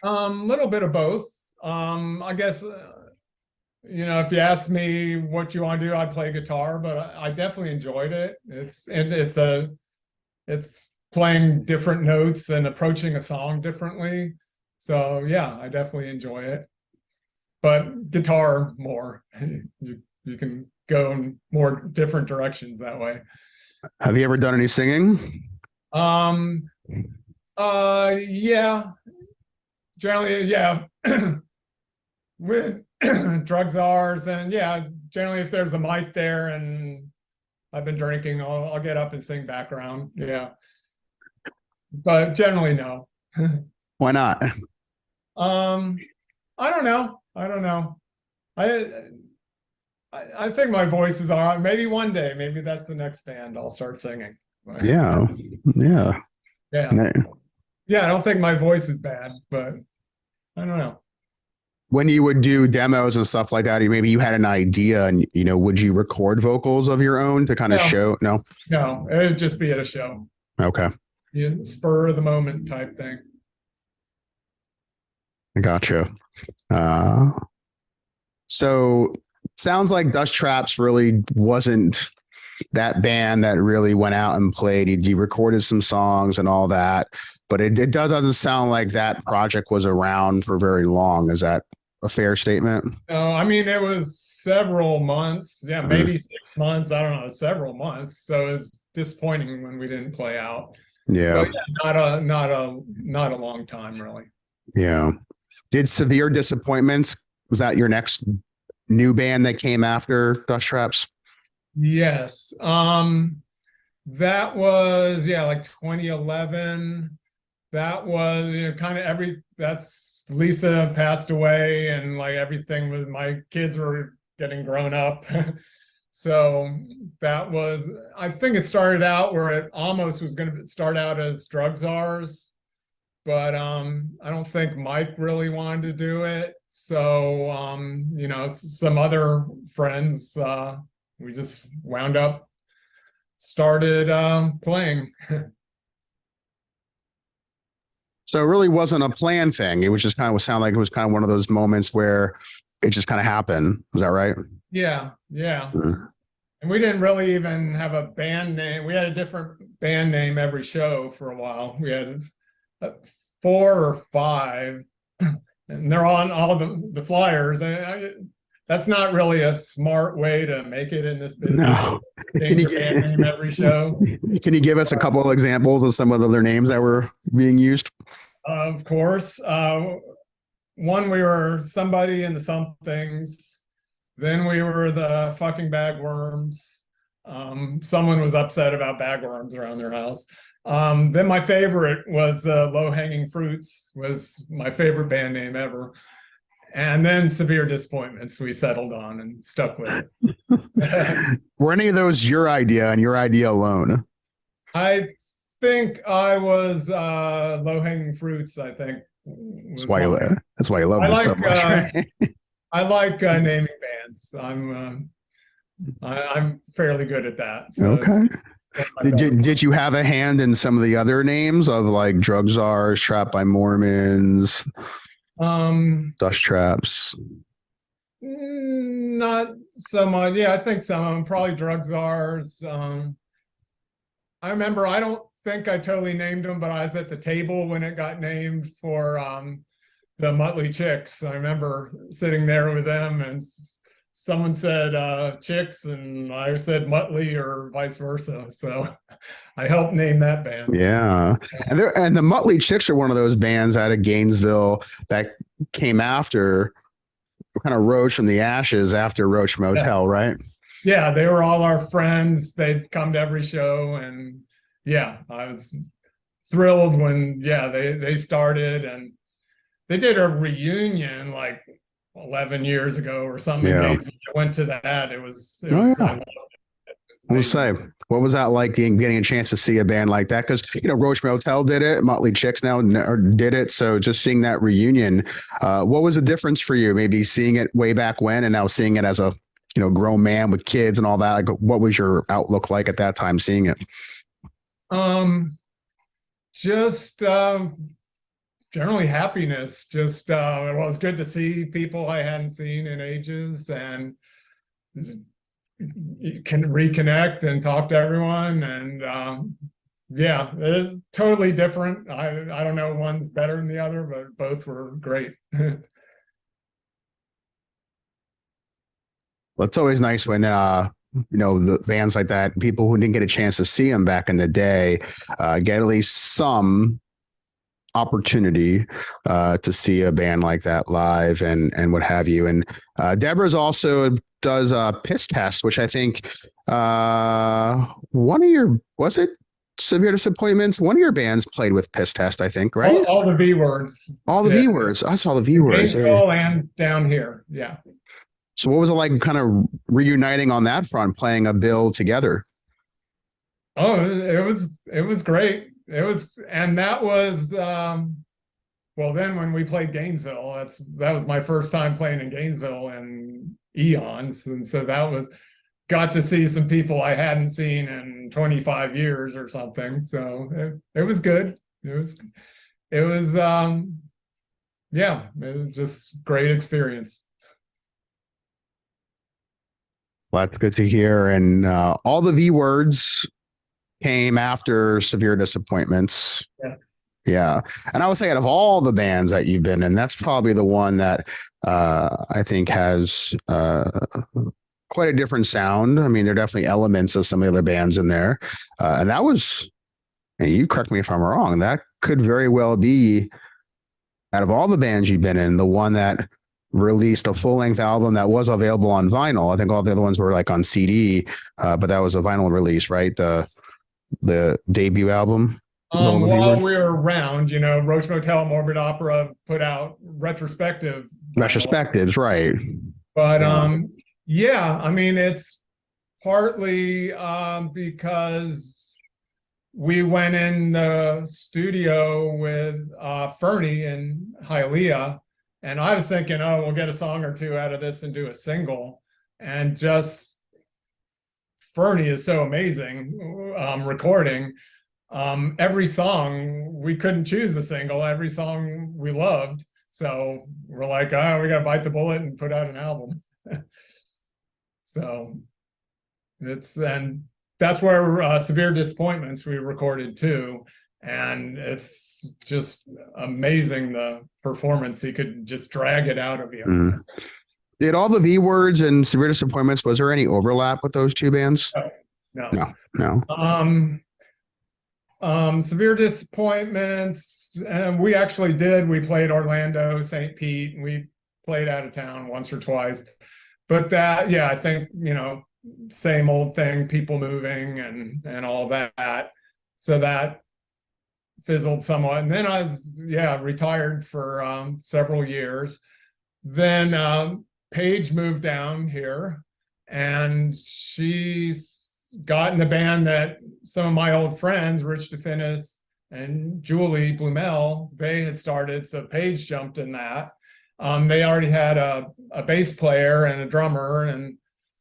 Little bit of both. I guess, if you ask me what you want to do, I'd play guitar, but I definitely enjoyed it. It's playing different notes and approaching a song differently. So yeah, I definitely enjoy it, but guitar more. You can go in more different directions that way.
Have you ever done any singing?
Yeah. Generally, yeah, with Drug Czars, and yeah, generally if there's a mic there and I've been drinking, I'll get up and sing background, yeah. But generally, no.
Why not?
I don't know. I think my voice is all right. Maybe one day, maybe that's the next band I'll start singing.
Yeah.
Yeah, I don't think my voice is bad, but I don't know.
When you would do demos and stuff like that, maybe you had an idea and, would you record vocals of your own to kind of show? No,
it would just be at a show.
Okay.
Yeah, spur of the moment type thing.
I gotcha. So sounds like Dust Traps really wasn't that band that really went out and played. You recorded some songs and all that, but it doesn't sound like that project was around for very long. Is that a fair statement?
No, I mean, it was several months. Yeah, maybe 6 months. I don't know, several months. So it's disappointing when we didn't play out.
Yeah.
But yeah, not a long time really.
Yeah. Did Severe Disappointments, was that your next new band that came after Dust Traps?
Yes. That was, yeah, like 2011. That was, kind of that's Lisa passed away, and like everything was, my kids were getting grown up. So that was, I think it started out where it almost was going to start out as Drug Czars, but I don't think Mike really wanted to do it. So some other friends, we just wound up started playing.
So it really wasn't a planned thing. It was just kind of sound like it was kind of one of those moments where it just kind of happened. Was that right?
Yeah. And we didn't really even have a band name. We had a different band name every show for a while. We had 4 or 5, and they're on all the flyers. That's not really a smart way to make it in this business.
No.
Change your band name every show.
Can you give us a couple of examples of some of the other names that were being used?
Of course. One, we were Somebody and the Somethings. Then we were the Fucking Bagworms. Someone was upset about bagworms around their house. Then my favorite was the Low Hanging Fruits, was my favorite band name ever. And then Severe Disappointments we settled on and stuck with it.
Were any of those your idea and your idea alone?
I think I was Low Hanging Fruits, I think.
That's why you loved it so much, right?
I like naming bands. I'm fairly good at that. So
okay. Did you have a hand in some of the other names of like Drug Czars, Trapped by Mormons, Dust Traps?
Not so much. Yeah, I think some of them, probably Drug Czars. I remember, I don't think I totally named them, but I was at the table when it got named for the Muttley Chicks. I remember sitting there with them, and someone said Chicks, and I said Muttley, or vice versa. So I helped name that band.
Yeah. And the Muttley Chicks are one of those bands out of Gainesville that came after, kind of rose from the ashes after Roach Motel, right?
Yeah, they were all our friends. They'd come to every show, and yeah, I was thrilled when they started, and they did a reunion like 11 years ago or something.
Yeah.
I went to that. It was
I will say, what was that like getting a chance to see a band like that? Because, Roach Motel did it, Muttley Chicks now did it. So just seeing that reunion, what was the difference for you? Maybe seeing it way back when and now seeing it as a, grown man with kids and all that. Like, what was your outlook like at that time seeing it?
Just generally happiness. Just it was good to see people I hadn't seen in ages, and you can reconnect and talk to everyone. And it's totally different. I don't know, one's better than the other, but both were great.
Well, it's always nice when the bands like that, people who didn't get a chance to see them back in the day, get at least some opportunity to see a band like that live and what have you. And Deborah's also does Piss Test, which I think was it Severe Disappointments? One of your bands played with Piss Test, I think, right?
All the V words.
All the V words. I saw the V words.
And down here. Yeah.
So what was it like kind of reuniting on that front, playing a bill together?
Oh, it was great. And that was, well, then when we played Gainesville, that was my first time playing in Gainesville in eons. And so got to see some people I hadn't seen in 25 years or something. So it was good. It was just great experience.
Well, that's good to hear. And all the V words came after Severe Disappointments. Yeah. And I would say out of all the bands that you've been in, that's probably the one that I think has quite a different sound. I mean, there are definitely elements of some of the other bands in there. And that was and you correct me if I'm wrong, that could very well be, out of all the bands you've been in, the one that released a full-length album that was available on vinyl. I think all the other ones were like on CD, but that was a vinyl release, right? The debut album.
While we were around, Roach Motel, Morbid Opera put out
Retrospectives, right?
But yeah, I mean, it's partly because we went in the studio with Fernie in Hialeah, and I was thinking, oh, we'll get a song or two out of this and do a single. And just Fernie is so amazing recording. Every song, we couldn't choose a single. Every song we loved. So we're like, oh, we got to bite the bullet and put out an album. So and that's where Severe Disappointments we recorded too. And it's just amazing, the performance. He could just drag it out of you.
Did all the V Words and Severe Disappointments, was there any overlap with those two bands?
No. Severe Disappointments, and we actually we played Orlando, St. Pete, and we played out of town once or twice. But that, I think, same old thing, people moving and all that. So that fizzled somewhat. And then I was, retired for several years. Then Paige moved down here, and she's got in the band that some of my old friends, Rich DeFinis and Julie Blumel, they had started. So Paige jumped in that. They already had a bass player and a drummer. And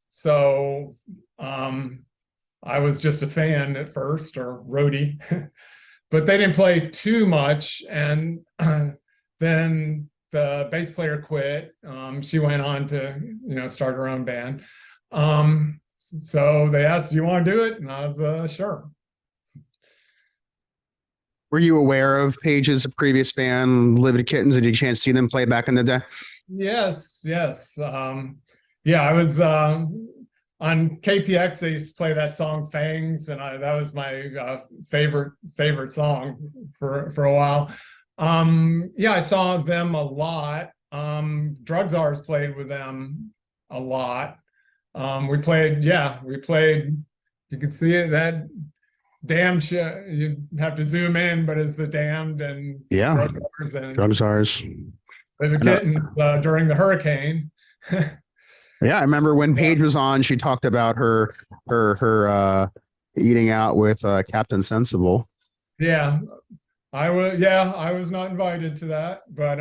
so I was just a fan at first, or roadie, but they didn't play too much. And then the bass player quit. She went on to, start her own band. So they asked, do you want to do it? And I was sure.
Were you aware of Paige's previous band, Livid Kittens? Did you get a chance to see them play back in the day?
Yes. I was on KPX. They used to play that song Fangs, and that was my favorite song for a while. I saw them a lot. Drug Czars played with them a lot. We played, you can see it, that Damned show. You have to zoom in, but it's the Damned and
Drug Czars.
Livid Kittens during the hurricane.
I remember when Paige was on, she talked about her eating out with Captain Sensible.
Yeah. I was not invited to that, but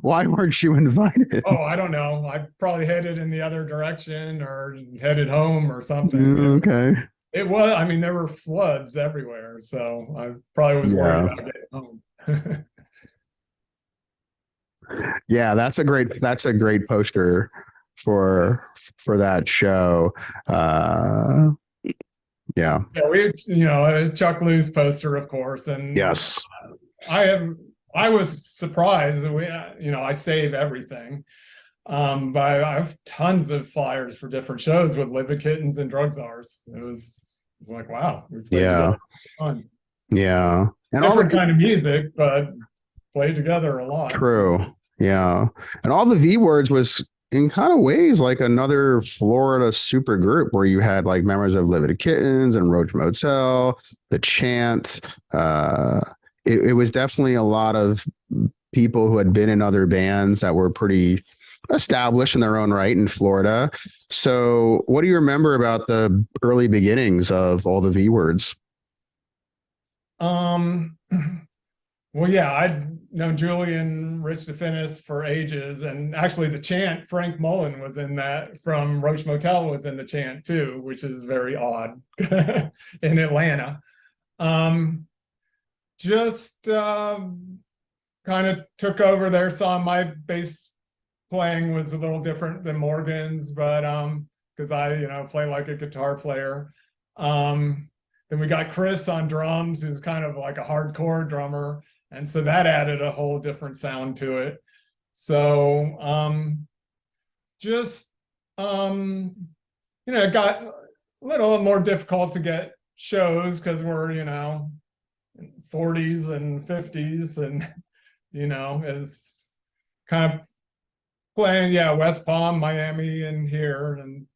why weren't you invited?
Oh, I don't know. I probably headed in the other direction or headed home or something.
Okay.
It was, I mean, there were floods everywhere, so I probably was worried about getting home.
That's a great poster for that show.
We, a Chuck Lewis poster, of course, and
yes,
I was surprised that I save everything, but I have tons of flyers for different shows with Livid Kittens and Drug Czars. It was like, wow, we played together. Fun.
And
different kind of music, but played together a lot.
True, and all the V Words was, in kind of ways, like another Florida super group where you had like members of Livid Kittens and Roach Motel, The Chant. It was definitely a lot of people who had been in other bands that were pretty established in their own right in Florida. So what do you remember about the early beginnings of all the V Words?
I'd known Julie and Rich DeFinis for ages, and actually the Chant, Frank Mullen was in that, from Roach Motel was in the Chant too, which is very odd in Atlanta. Kind of took over there. Saw my bass playing was a little different than Morgan's, but because I play like a guitar player. Then we got Chris on drums, who's kind of like a hardcore drummer. And so that added a whole different sound to it. So it got a little more difficult to get shows because we're, 40s and 50s, and is kind of playing, West Palm, Miami, and here, and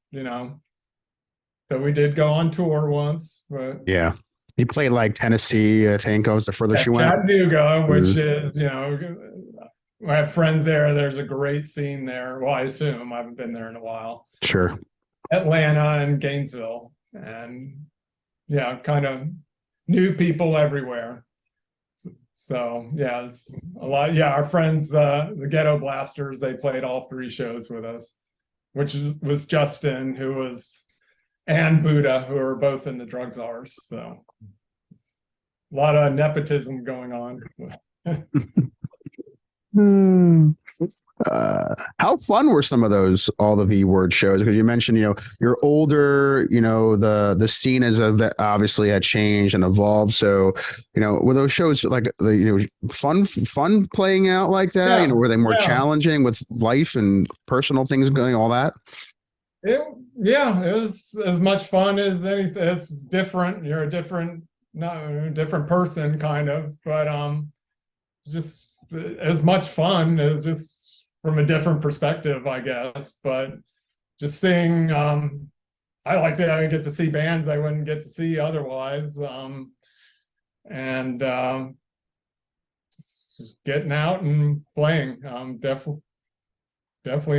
so we did go on tour once, but
Yeah. You played like Tennessee, I think, was the furthest you went.
Chattanooga, which is, I have friends there. There's a great scene there. Well, I assume, I haven't been there in a while.
Sure.
Atlanta and Gainesville, and kind of new people everywhere. So it's a lot. Yeah, our friends, the Ghetto Blasters, they played all 3 shows with us, which was Justin, who was, and Vudra, who are both in the Drug Czars. So a lot of nepotism going on.
How fun were some of those all the V word shows? Because you mentioned, you're older, the scene has obviously had changed and evolved. So, were those shows like fun playing out like that? Were they more challenging with life and personal things going, all that?
It was as much fun as anything. It's different. You're a different person, kind of, but just as much fun as just from a different perspective, I guess. But just seeing, I liked it. I get to see bands I wouldn't get to see otherwise, and just getting out and playing. Definitely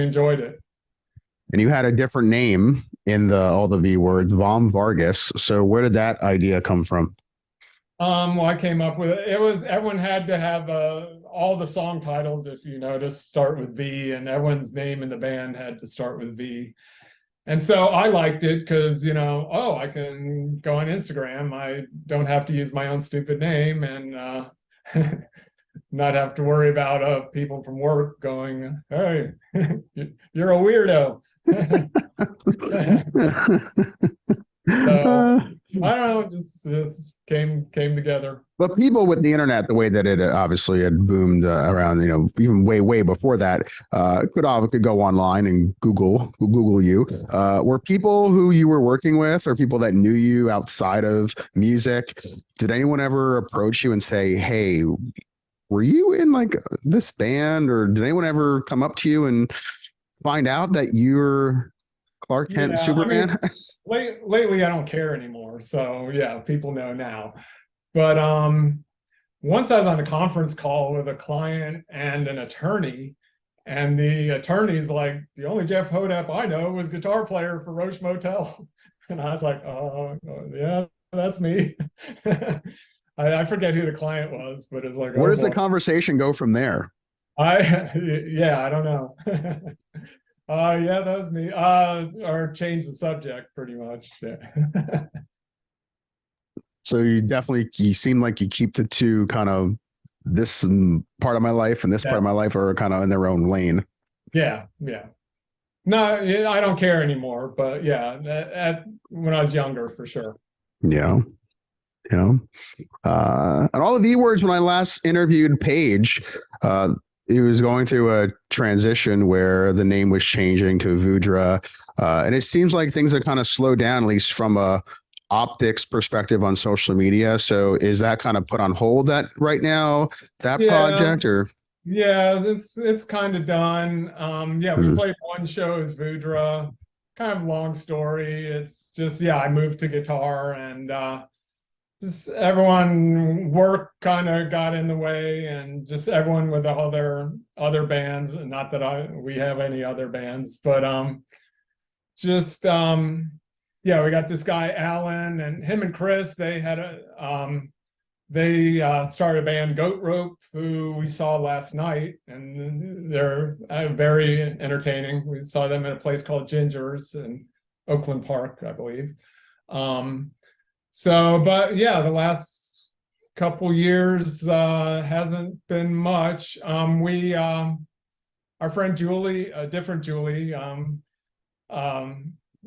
enjoyed it.
And you had a different name in all the V words, Vom Vargas. So where did that idea come from?
Well, I came up with it. It was, everyone had to have all the song titles, if you notice, start with V, and everyone's name in the band had to start with V. And so I liked it because, I can go on Instagram. I don't have to use my own stupid name, and not have to worry about people from work going, "Hey, you're a weirdo." So I don't know, just came together.
But people with the internet, the way that it obviously had boomed around, even way before that, could go online and Google you. Were people who you were working with, or people that knew you outside of music, did anyone ever approach you and say, "Hey, were you in like this band?" Or did anyone ever come up to you and find out that you're Clark Kent Superman?
Lately, I don't care anymore. So people know now. But once I was on a conference call with a client and an attorney, and the attorney's like, "The only Jeff Hodapp I know was guitar player for Roach Motel." And I was like, "Oh yeah, that's me." I forget who the client was, but it's like,
where does the conversation go from there?
I don't know. That was me. Or change the subject, pretty much. Yeah.
So you seem like you keep the two kind of, this part of my life and this part of my life are kind of in their own lane.
Yeah. No, I don't care anymore, but when I was younger, for sure.
Yeah. And all the V words, when I last interviewed Paige, he was going through a transition where the name was changing to Vudra. And it seems like things have kind of slowed down, at least from a optics perspective on social media. So is that kind of put on hold right now, that project, or?
Yeah, it's kind of done. We played one show as Vudra, kind of long story. It's just, I moved to guitar, and just everyone, work kind of got in the way, and just everyone with all their other bands. Not that we have any other bands, but we got this guy Alan, and him and Chris. They had started a band, Goat Rope, who we saw last night, and they're very entertaining. We saw them at a place called Ginger's in Oakland Park, I believe. The last couple years hasn't been much. Our friend Julie, a different Julie,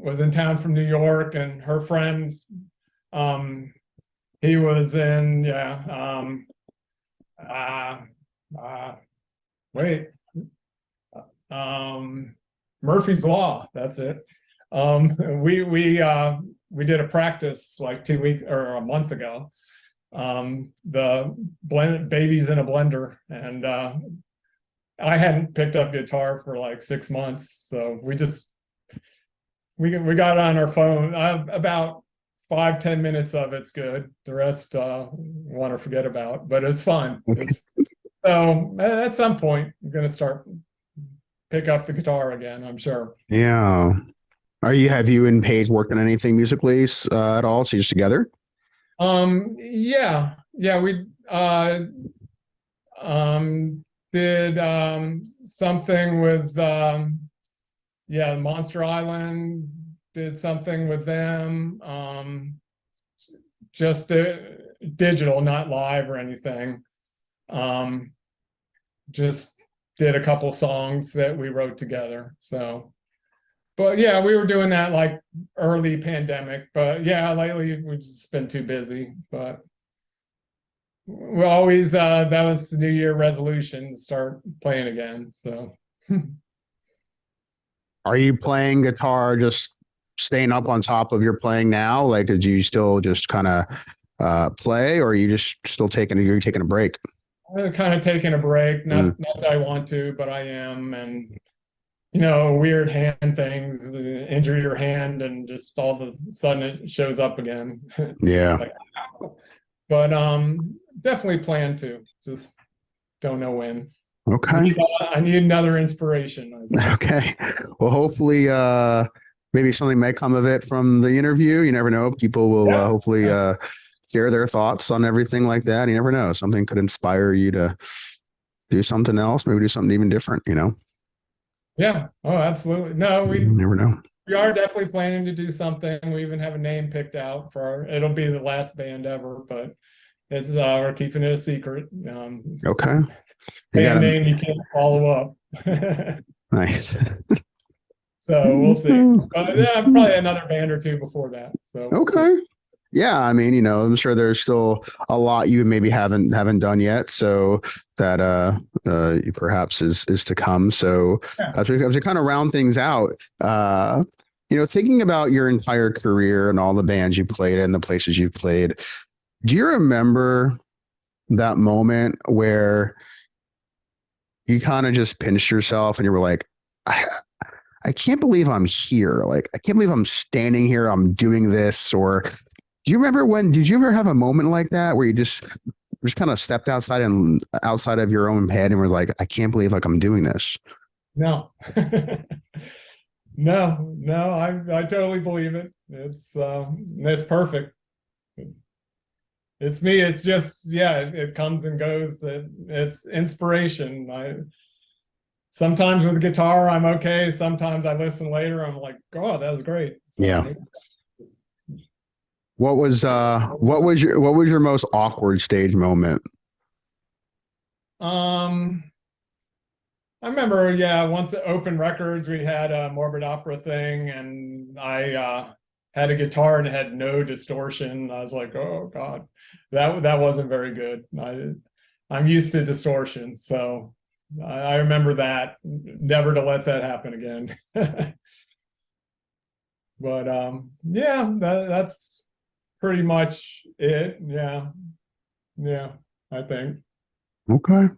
was in town from New York, and her friend, he was in, Murphy's Law. That's it. We we did a practice like 2 weeks or a month ago. The babies in a blender, and I hadn't picked up guitar for like 6 months, so we got on our phone. About 5-10 minutes of it's good. The rest want to forget about, but it's fun. So at some point, I'm gonna pick up the guitar again, I'm sure.
Yeah. Have you and Paige worked on anything musically at all? So you're just together?
Yeah, we did something with Monster Island, did something with them, just digital, not live or anything. Just did a couple songs that we wrote together. So, but yeah, we were doing that like early pandemic, but yeah, lately we've just been too busy. But we always that was the New Year resolution, to start playing again. So
Are you playing guitar, just staying up on top of your playing now? Like, do you still just kind of play, or are you just still taking a break?
I'm kind of taking a break. Not that I want to, but I am. And weird hand things, injure your hand, and just all of a sudden it shows up again.
Yeah.
Like, but definitely plan to. Just don't know when.
Okay.
I need another inspiration.
Okay. Well, hopefully, maybe something may come of it from the interview. You never know. People will hopefully share their thoughts on everything like that. You never know. Something could inspire you to do something else, maybe do something even different,
Yeah. Oh, absolutely. No,
you never know.
We are definitely planning to do something. We even have a name picked out it'll be the last band ever, but it's we're keeping it a secret.
Okay.
Band name you can't follow up.
Nice.
So we'll see. Probably another band or two before that. So
okay. Yeah, I mean, I'm sure there's still a lot you maybe haven't done yet, so that perhaps is to come. So as we kind of round things out, thinking about your entire career and all the bands you played in, the places you've played, do you remember that moment where you kind of just pinched yourself and you were like, I can't believe I'm here. Like, I can't believe I'm standing here. I'm doing this. Or do you remember did you ever have a moment like that where you just kind of stepped outside of your own head and were like, I can't believe like I'm doing this?
No, no, I totally believe it. It's perfect. It's me. It's just, it comes and goes. It's inspiration. Sometimes with the guitar, I'm okay. Sometimes I listen later. I'm like, God, that was great. So,
yeah. What was your most awkward stage moment?
I remember, once at Open Records, we had a Morbid Opera thing, and I had a guitar and it had no distortion. I was like, oh God, that wasn't very good. I'm used to distortion, so I remember that. Never to let that happen again. But that's pretty much it. Yeah, I think.
Okay.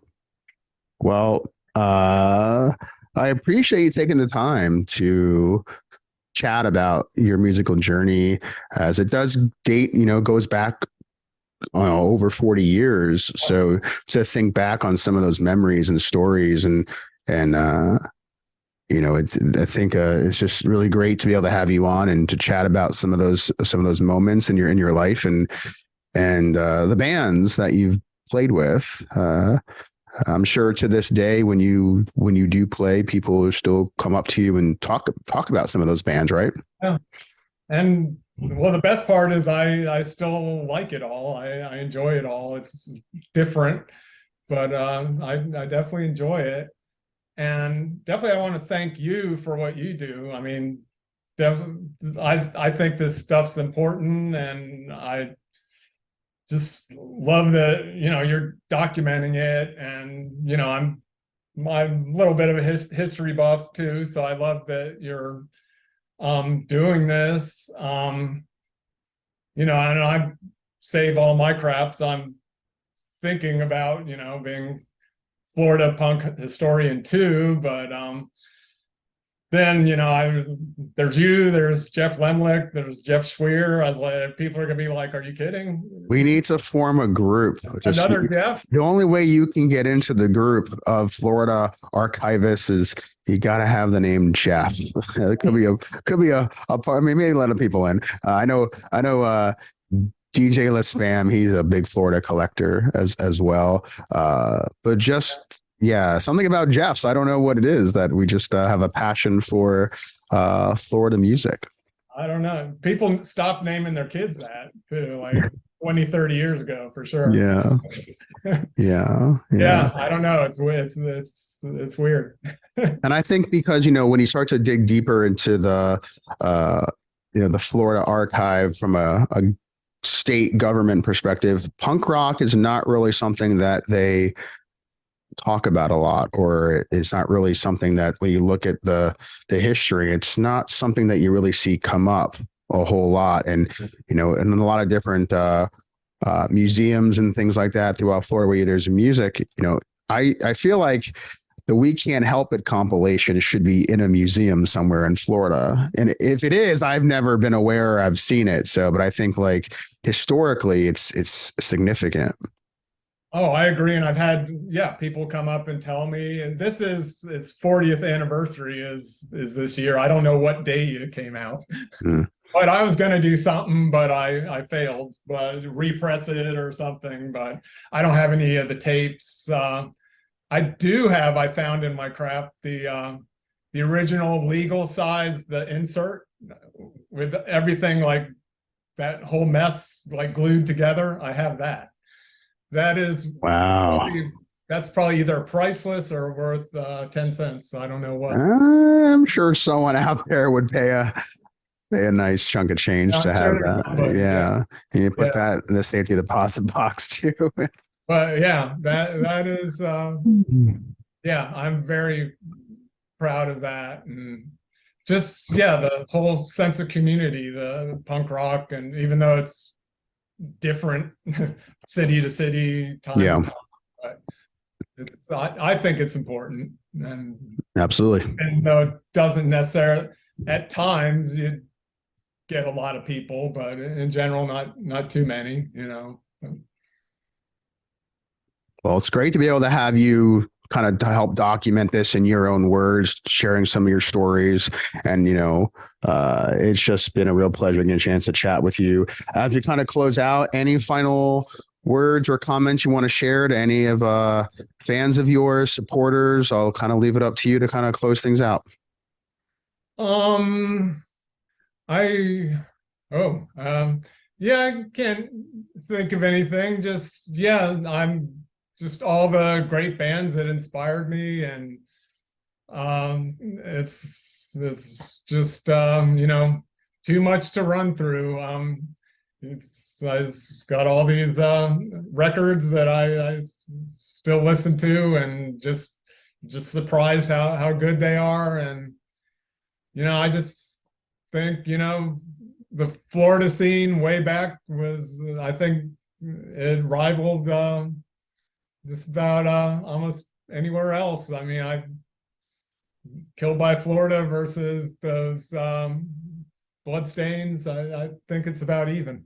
Well, I appreciate you taking the time to chat about your musical journey, as it does date, goes back over 40 years. So to think back on some of those memories and stories and I think it's just really great to be able to have you on and to chat about some of those moments in your life and the bands that you've played with. I'm sure to this day, when you do play, people still come up to you and talk about some of those bands, right?
Yeah. And well, the best part is I still like it all. I enjoy it all. It's different, but I definitely enjoy it. And definitely I want to thank you for what you do. I mean, I think this stuff's important, and I just love that, you're documenting it. And, I'm a little bit of a history buff too. So I love that you're doing this. you know, and I save all my craps. I'm thinking about, you know, being Florida punk historian too, but then, you know, there's you, there's Jeff Lemlick, there's Jeff Schweer. I was like, people are gonna be like, "Are you kidding?"
We need to form a group.
Another Jeff.
The only way you can get into the group of Florida archivists is you got to have the name Jeff. It could be a part. I mean, maybe let people in. I know. DJ Spam, he's a big Florida collector as well. But just yeah, something about Jeff's. I don't know what it is that we just have a passion for Florida music.
I don't know. People stopped naming their kids that too, like 20, 30 years ago for sure.
Yeah.
Yeah. I don't know. It's weird.
And I think because, you know, when you start to dig deeper into the the Florida archive from a state government perspective, punk rock is not really something that they talk about a lot, or it's not really something that when you look at the history, it's not something that you really see come up a whole lot. And, you know, and in a lot of different museums and things like that throughout Florida where there's music, you know, I feel like the We Can't Help It compilation should be in a museum somewhere in Florida. And if it is, I've never been aware I've seen it. So, but I think like historically it's significant.
Oh, I agree. And I've had, people come up and tell me, and its 40th anniversary is this year. I don't know what day it came out, but I was going to do something, but I failed, but repress it or something, but I don't have any of the tapes. I found in my crap, the original legal size, the insert with everything like that whole mess, like glued together. I have that. That is
wow.
That's probably either priceless or worth 10 cents. I don't know what.
I'm sure someone out there would pay a nice chunk of change to have that. Somebody, yeah. And you put that in the safety deposit box too.
But yeah, that is I'm very proud of that. And just the whole sense of community, the punk rock, and even though it's different city to city, time to time, but I think it's important. And
absolutely.
And though it doesn't necessarily, at times you get a lot of people, but in general, not too many, you know.
Well, it's great to be able to have you kind of to help document this in your own words, sharing some of your stories. And, you know, it's just been a real pleasure getting a chance to chat with you. As you kind of close out, any final words or comments you want to share to any of fans of yours, supporters? I'll kind of leave it up to you to kind of close things out.
I can't think of anything. I'm just all the great bands that inspired me, and it's just you know, too much to run through. I've got all these records that I still listen to, and just surprised how good they are. And you know, I just think, you know, the Florida scene way back was, I think it rivaled just about almost anywhere else. I mean, I Killed by Florida versus those Bloodstains, I think it's about even.